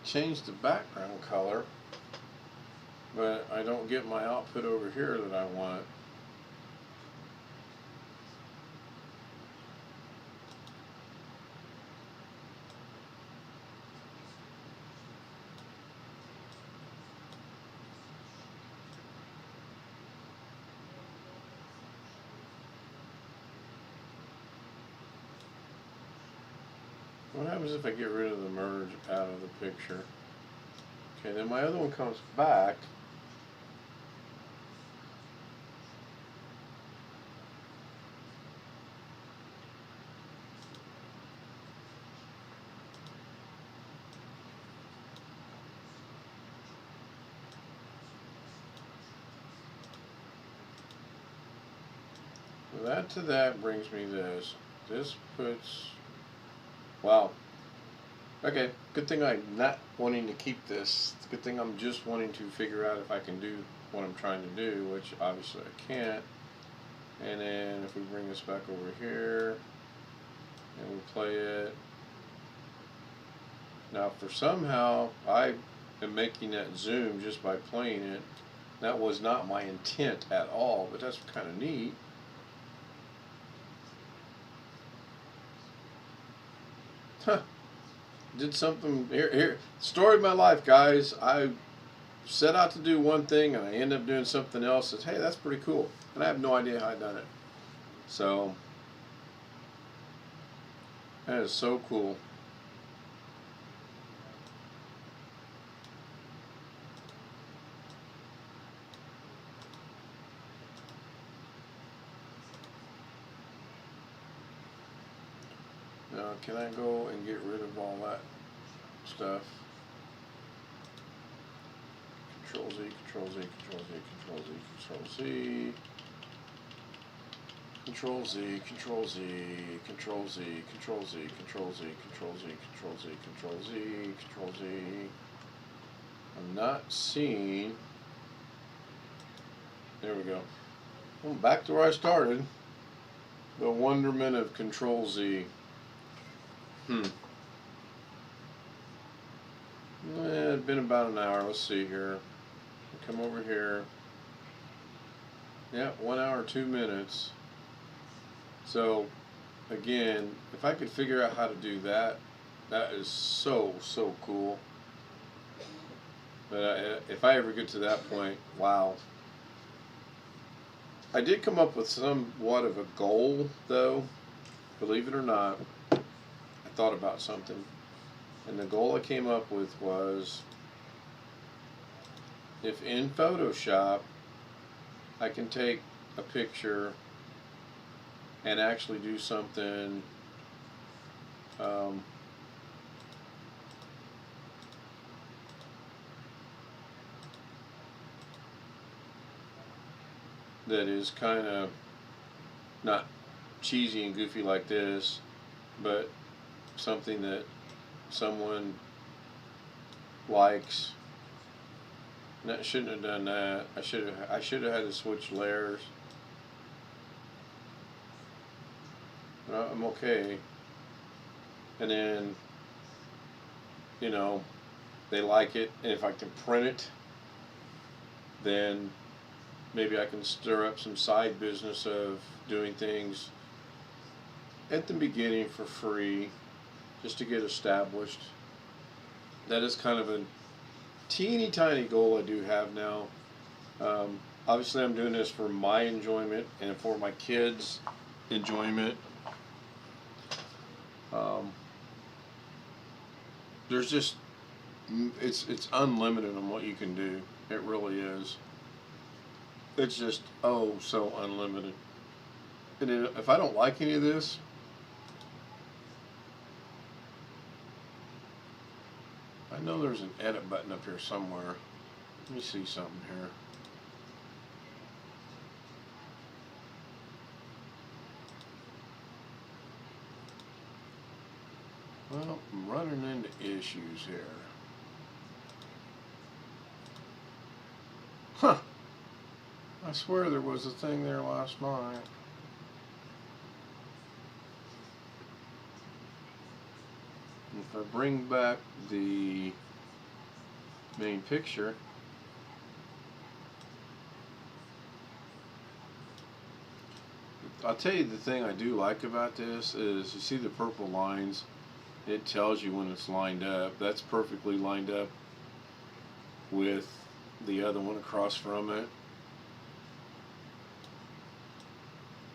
changed the background color, but I don't get my output over here that I want. What happens if I get rid of the merge out of the picture? Okay, then my other one comes back. So that to that brings me this. this puts, wow. Okay, good thing I'm not wanting to keep this. It's a good thing I'm just wanting to figure out if I can do what I'm trying to do, which obviously I can't. And then if we bring this back over here and we play it. Now for somehow I am making that zoom just by playing it. That was not my intent at all, but that's kind of neat. Huh. Did something here. Story of my life, guys. I set out to do one thing and I end up doing something else. That's, hey, that's pretty cool. And I have no idea how I done it. So that is so cool. Now, can I go and get rid of all that stuff? Control Z, Control Z, Control Z, Control Z, Control Z. Control Z, Control Z, Control Z, Control Z, Control Z, Control Z, Control Z, Control Z, Control Z. I'm not seeing. There we go. Well, back to where I started. The wonderment of Control Z. It's been about an hour. Let's see here. Come over here. Yeah, 1 hour, 2 minutes. So, again, if I could figure out how to do that, that is so cool. But if I ever get to that point, wow. I did come up with somewhat of a goal, though. Believe it or not, I thought about something. And the goal I came up with was, if in Photoshop I can take a picture and actually do something that is kind of not cheesy and goofy like this, but something that someone likes. And I shouldn't have done that. I should have had to switch layers. But I'm okay. And then, you know, they like it, and if I can print it, then maybe I can stir up some side business of doing things at the beginning for free, just to get established. That is kind of a teeny tiny goal I do have now. Obviously I'm doing this for my enjoyment and for my kids' enjoyment. There's just, it's unlimited on what you can do. It really is. It's just, oh, so unlimited. And then if I don't like any of this, I know there's an edit button up here somewhere. Let me see something here. Well, I'm running into issues here. Huh. I swear there was a thing there last night. If I bring back the main picture, I'll tell you the thing I do like about this is, you see the purple lines, it tells you when it's lined up. That's perfectly lined up with the other one across from it.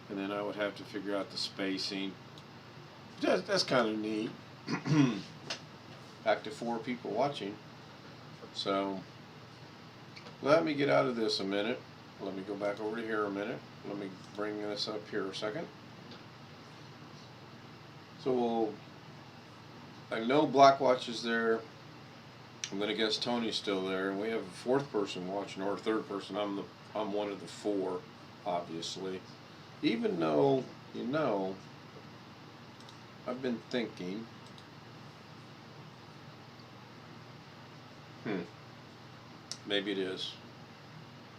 And then I would have to figure out the spacing. That's kind of neat. Back to 4 people watching. So let me get out of this a minute. Let me go back over to here a minute. Let me bring this up here a second. So I know Blackwatch is there. I'm gonna guess Tony's still there, and we have a 4th person watching, or a 3rd person. I'm one of the 4, obviously. Even though, you know, I've been thinking, maybe it is.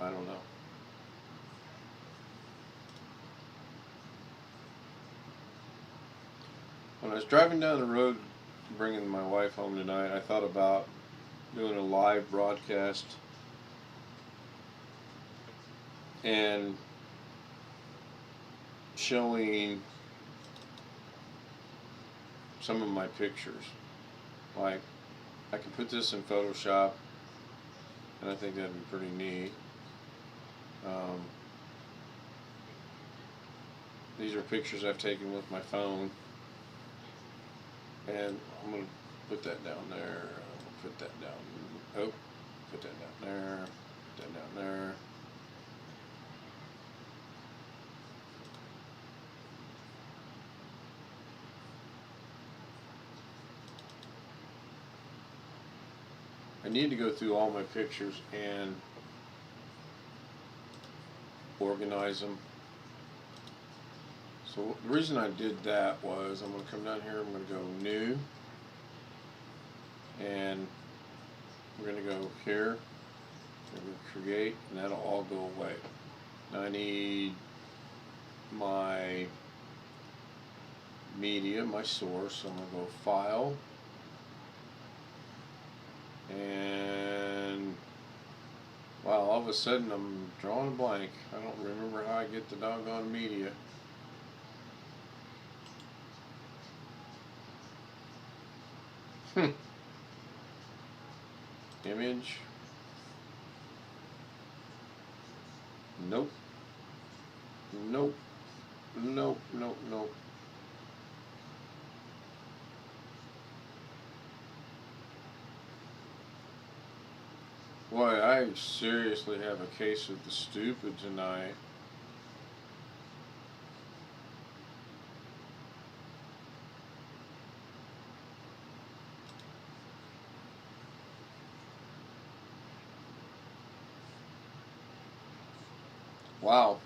I don't know. When I was driving down the road bringing my wife home tonight, I thought about doing a live broadcast and showing some of my pictures. Like, I could put this in Photoshop, and I think that'd be pretty neat. These are pictures I've taken with my phone, and I'm going to put that down there. Put that down. Oh, put that down there. Put that down there. I need to go through all my pictures and organize them. So the reason I did that was I'm going to come down here, I'm going to go new, and we're going to go here, we're going to create, and that'll all go away. Now I need my media, my source, so I'm going to go file, and wow, all of a sudden I'm drawing a blank. I don't remember how I get the doggone media. Image. Nope. Nope. Nope. Nope. Nope. Boy, I seriously have a case of the stupid tonight. Wow.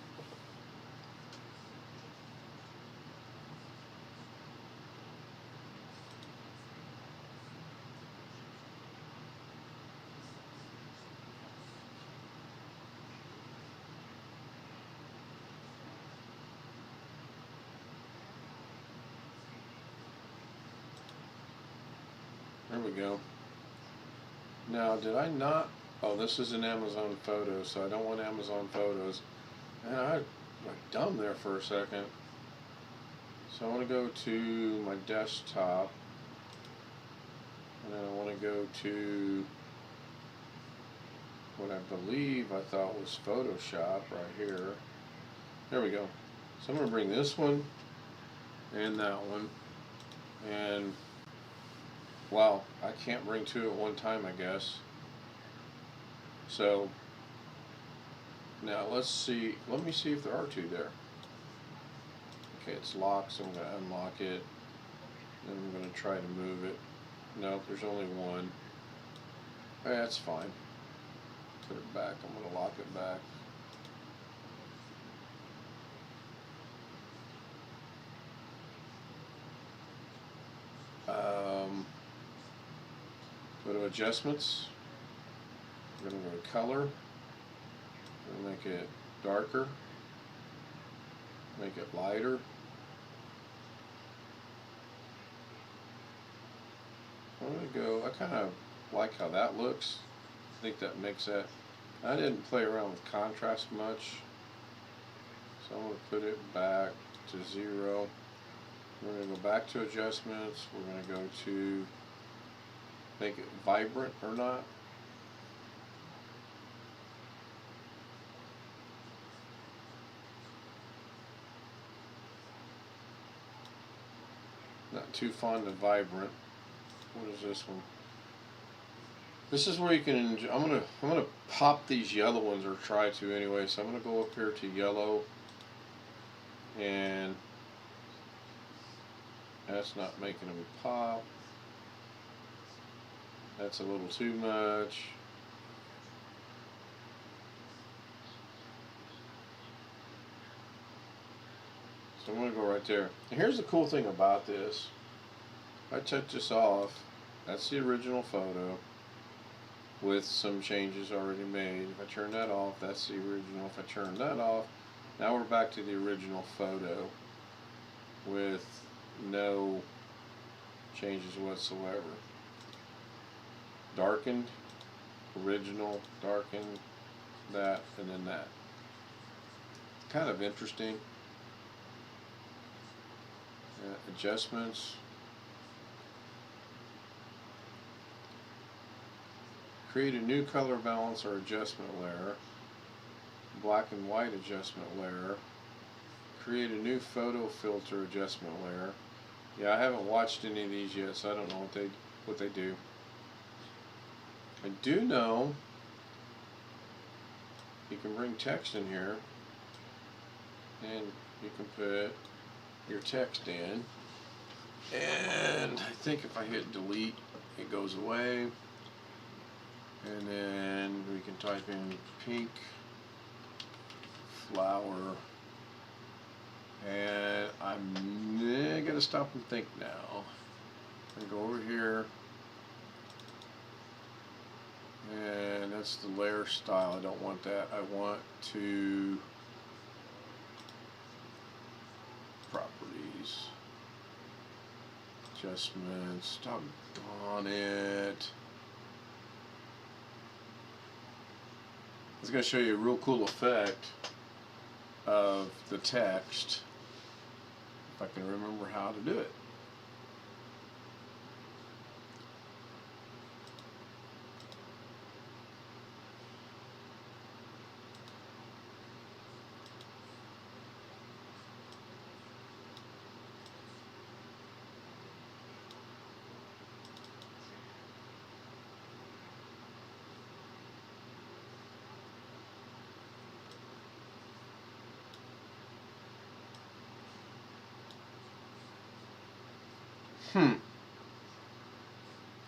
There we go. Now, did I not? Oh, this is an Amazon photo, so I don't want Amazon photos. And I went dumb there for a second. So I want to go to my desktop, and then I want to go to what I believe I thought was Photoshop right here. There we go. So I'm going to bring this one and that one, and wow, I can't bring two at one time, I guess. So now let's see, let me see if there are two there. Okay, it's locked, so I'm going to unlock it. Then I'm going to try to move it. Nope, there's only one. That's fine. Put it back. I'm going to lock it back. Go to adjustments. We're going to go to color. We're going to make it darker. Make it lighter. I'm going to go, I kind of like how that looks. I think that makes that, I didn't play around with contrast much. So I'm going to put it back to 0. We're going to go back to adjustments. We're going to go to make it vibrant or not. Not too fond of vibrant. What is this one? This is where you can enjoy. I'm gonna pop these yellow ones, or try to anyway. So I'm gonna go up here to yellow, and that's not making them pop. That's a little too much. So I'm going to go right there. And here's the cool thing about this. If I touch this off, that's the original photo with some changes already made. If I turn that off, that's the original. If I turn that off, now we're back to the original photo with no changes whatsoever. Darkened, original, darkened, that, and then that. Kind of interesting. Adjustments. Create a new color balance or adjustment layer. Black and white adjustment layer. Create a new photo filter adjustment layer. Yeah, I haven't watched any of these yet, so I don't know what they do. I do know you can bring text in here, and you can put your text in, and I think if I hit delete, it goes away, and then we can type in pink flower, and I'm gonna stop and think now. I'm gonna go over here, and that's the layer style. I don't want that. I want to properties, adjustments, doggone it. I was going to show you a real cool effect of the text, if I can remember how to do it.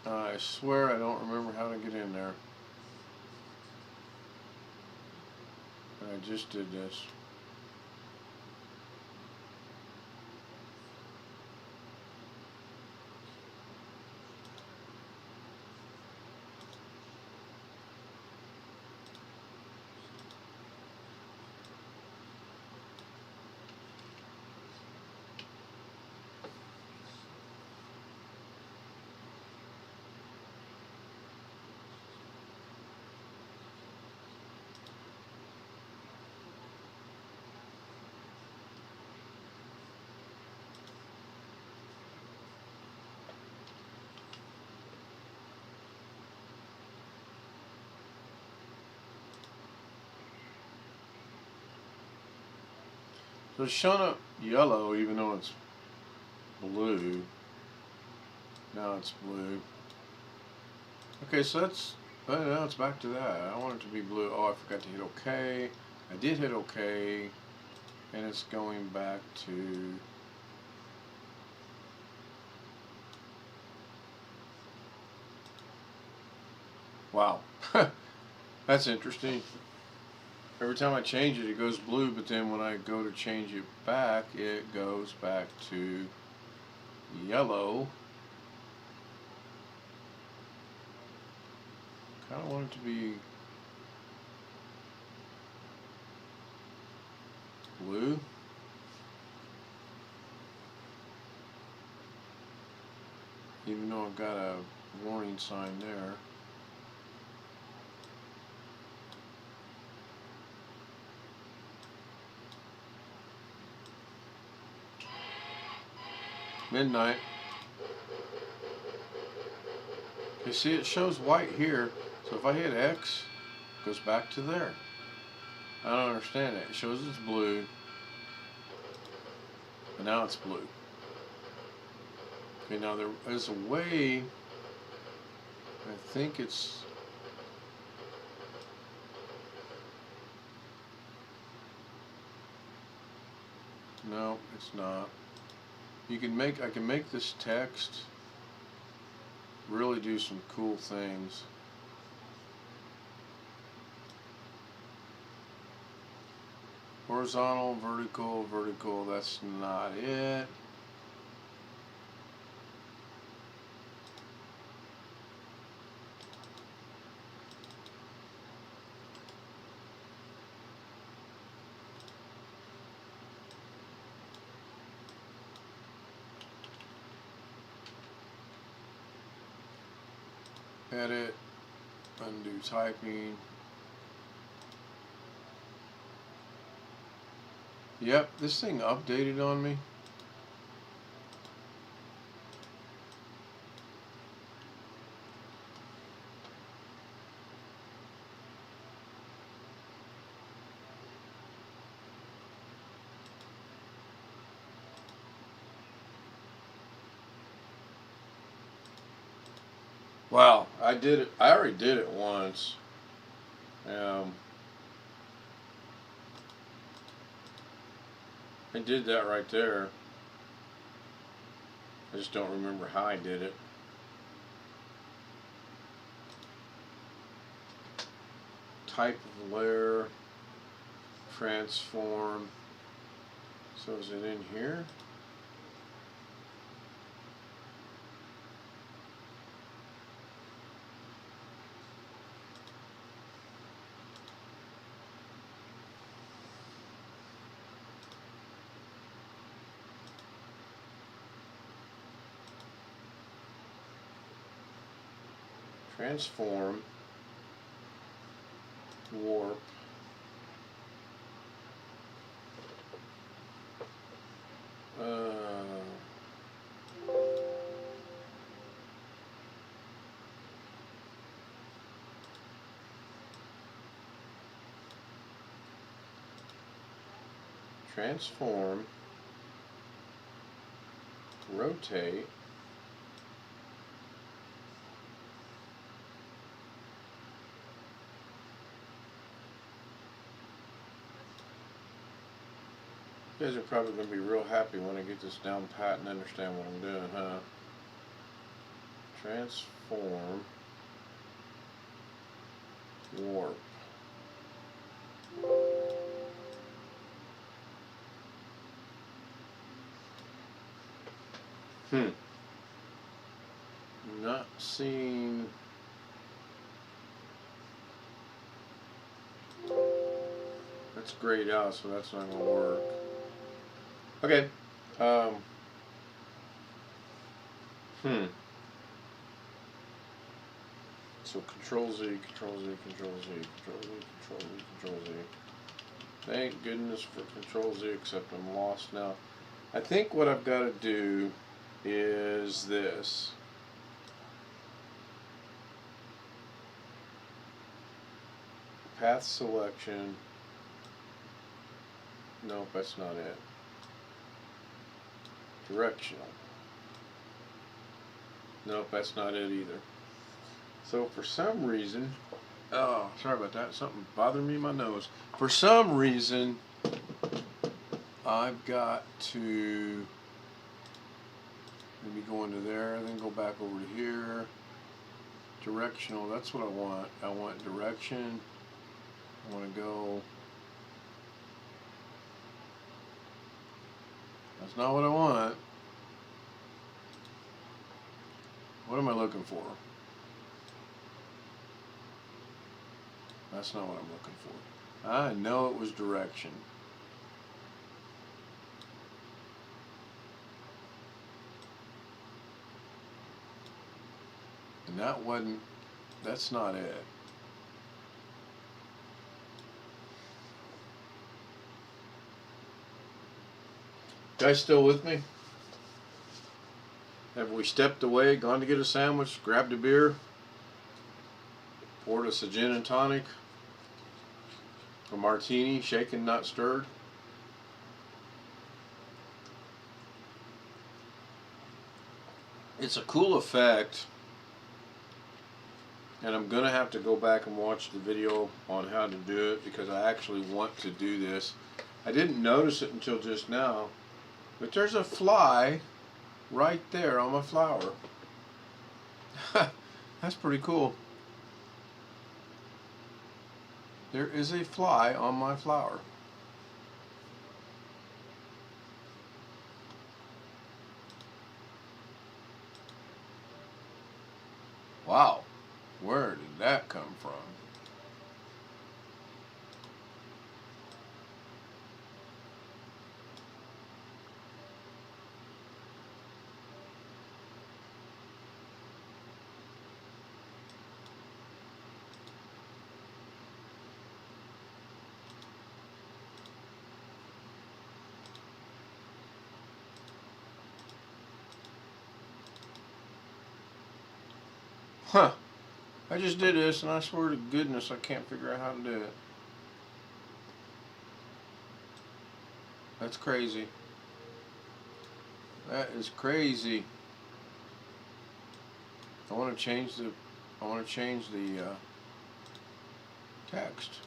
I swear I don't remember how to get in there. I just did this. So it's showing up yellow even though it's blue. Now it's blue. Okay, so that's, now it's back to that. I want it to be blue. Oh, I forgot to hit OK. I did hit OK, and it's going back to wow. That's interesting. Every time I change it, it goes blue, but then when I go to change it back, it goes back to yellow. Kind of want it to be blue. Even though I've got a warning sign there. Midnight. You see, it shows white here, so if I hit X, it goes back to there. I don't understand it. It shows it's blue, and now it's blue. Okay, now there is a way, I think it's, no, it's not. You can make, I can make this text really do some cool things. Horizontal, vertical, vertical, that's not it. Edit, undo typing. Yep, this thing updated on me. Wow, I did it. I already did it once. I did that right there. I just don't remember how I did it. Type of layer, transform. So is it in here? Transform, warp, transform, rotate, you guys are probably going to be real happy when I get this down pat and understand what I'm doing, huh? Transform, warp. Not seeing. That's grayed out, so that's not going to work. Okay. So Control Z, Control Z, Control Z, Control Z, Control Z, Control Z. Thank goodness for Control Z, except I'm lost now. I think what I've got to do is this. Path selection. Nope, that's not it. Directional. Nope, that's not it either. So for some reason, oh, sorry about that. Something bothering me in my nose. For some reason, I've got to maybe go into there, then go back over to here. Directional, that's what I want. I want direction. I want to go. That's not what I want. What am I looking for? That's not what I'm looking for. I know it was direction. And that wasn't, that's not it. Guys still with me? Have we stepped away, gone to get a sandwich, grabbed a beer, poured us a gin and tonic, a martini, shaken not stirred? It's a cool effect, and I'm gonna have to go back and watch the video on how to do it because I actually want to do this. I didn't notice it until just now, but there's a fly right there on my flower. That's pretty cool. There is a fly on my flower. from. Huh. I just did this and I swear to goodness I can't figure out how to do it. That's crazy. That is crazy. I want to change the text.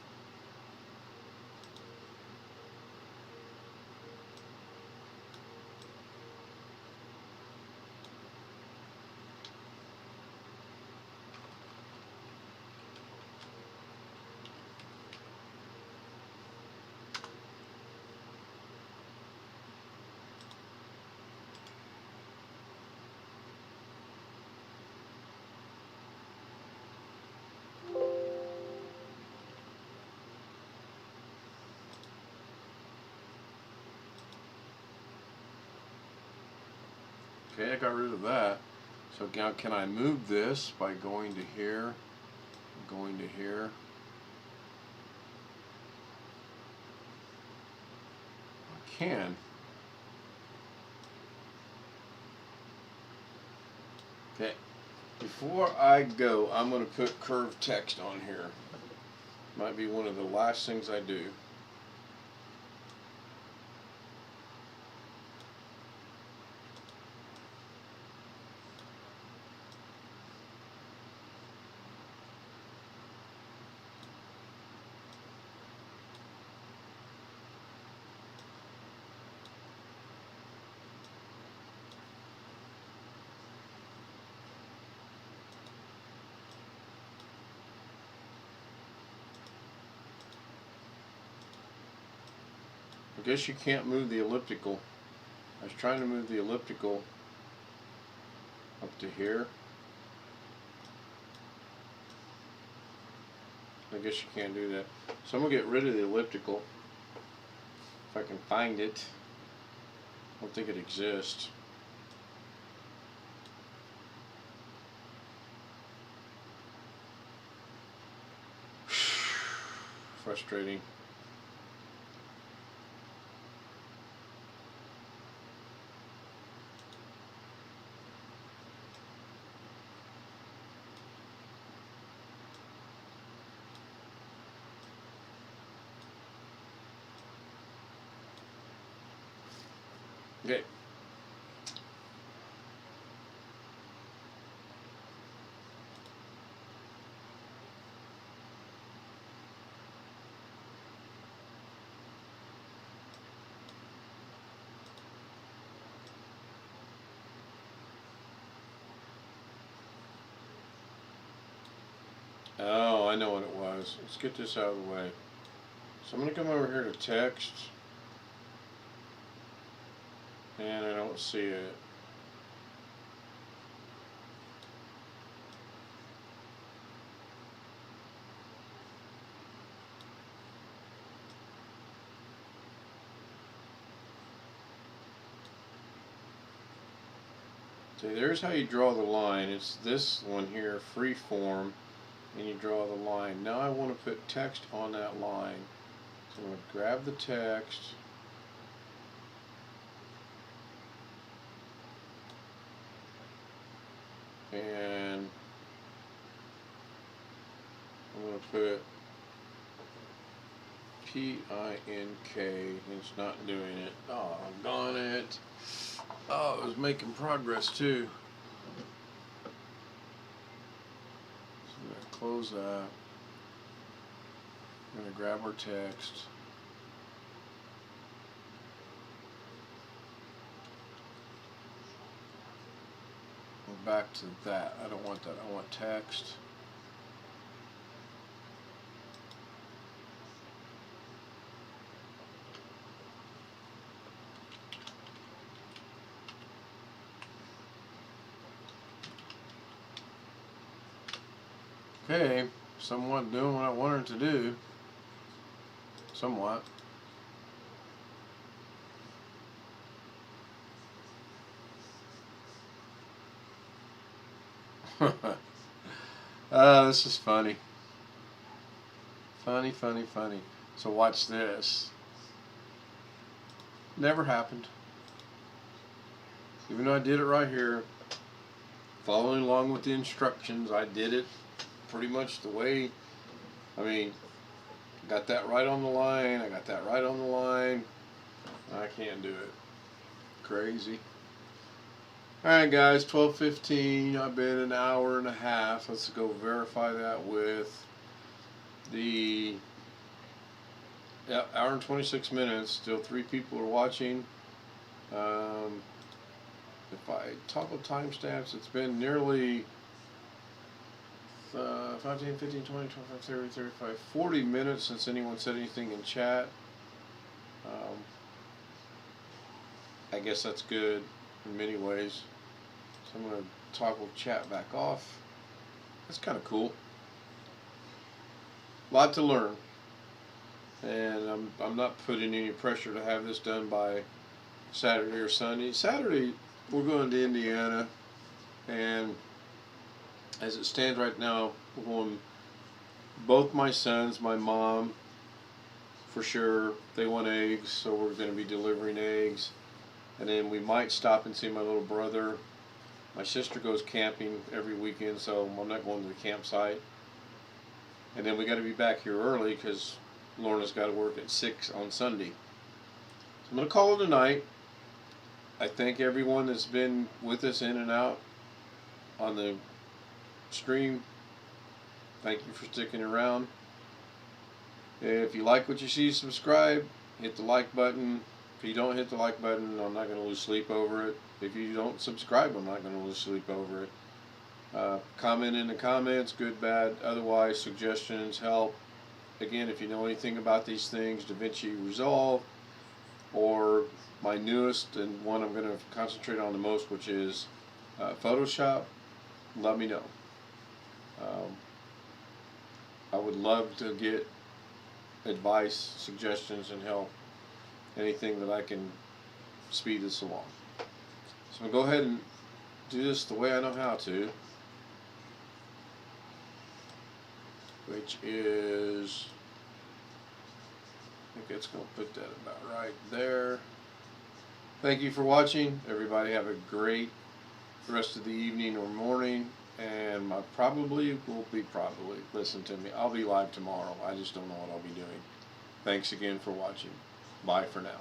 Okay, I got rid of that. So now can I move this by going to here, going to here? I can. Okay, before I go, I'm going to put curved text on here. Might be one of the last things I do. I guess you can't move the elliptical. I was trying to move the elliptical up to here. I guess you can't do that. So I'm going to get rid of the elliptical. If I can find it. I don't think it exists. Frustrating. Okay. Oh, I know what it was. Let's get this out of the way. So I'm going to come over here to text. And I don't see it. See, there's how you draw the line. It's this one here, free form, and you draw the line. Now I want to put text on that line. So I'm going to grab the text. And I'm going to put P-I-N-K. It's not doing it. Oh, darn it. Oh, it was making progress too. So I'm going to close that. I'm going to grab our text. Go back to that. I don't want that. I want text. Okay, somewhat doing what I wanted to do. Somewhat. This is funny. Funny, funny, funny. So watch this. Never happened. Even though I did it right here, following along with the instructions, I did it pretty much the way, I mean, got that right on the line, I got that right on the line. I can't do it. Crazy. Alright guys, 12:15, I've been an hour and a half. Let's go verify that with the hour and 26 minutes. Still 3 people are watching. If I toggle timestamps, it's been nearly 15, 15, 20, 25, 30, 35, 40 minutes since anyone said anything in chat. I guess that's good in many ways. So I'm going to toggle chat back off. That's kind of cool. A lot to learn. And I'm not putting any pressure to have this done by Saturday or Sunday. Saturday, we're going to Indiana. And as it stands right now, we're going, both my sons, my mom, for sure, they want eggs. So we're going to be delivering eggs. And then we might stop and see my little brother. My sister goes camping every weekend, so I'm not going to the campsite. And then we got to be back here early because Lorna's got to work at 6 on Sunday. So I'm going to call it a night. I thank everyone that's been with us in and out on the stream. Thank you for sticking around. If you like what you see, subscribe. Hit the like button. If you don't hit the like button, I'm not going to lose sleep over it. If you don't subscribe, I'm not going to lose sleep over it. Comment in the comments, good, bad, otherwise, suggestions, help. Again, if you know anything about these things, DaVinci Resolve, or my newest and one I'm going to concentrate on the most, which is Photoshop, let me know. I would love to get advice, suggestions, and help. Anything that I can speed this along. So I'm going to go ahead and do this the way I know how to, which is, I think it's going to put that about right there. Thank you for watching. Everybody have a great rest of the evening or morning, and I probably listen to me. I'll be live tomorrow. I just don't know what I'll be doing. Thanks again for watching. Bye for now.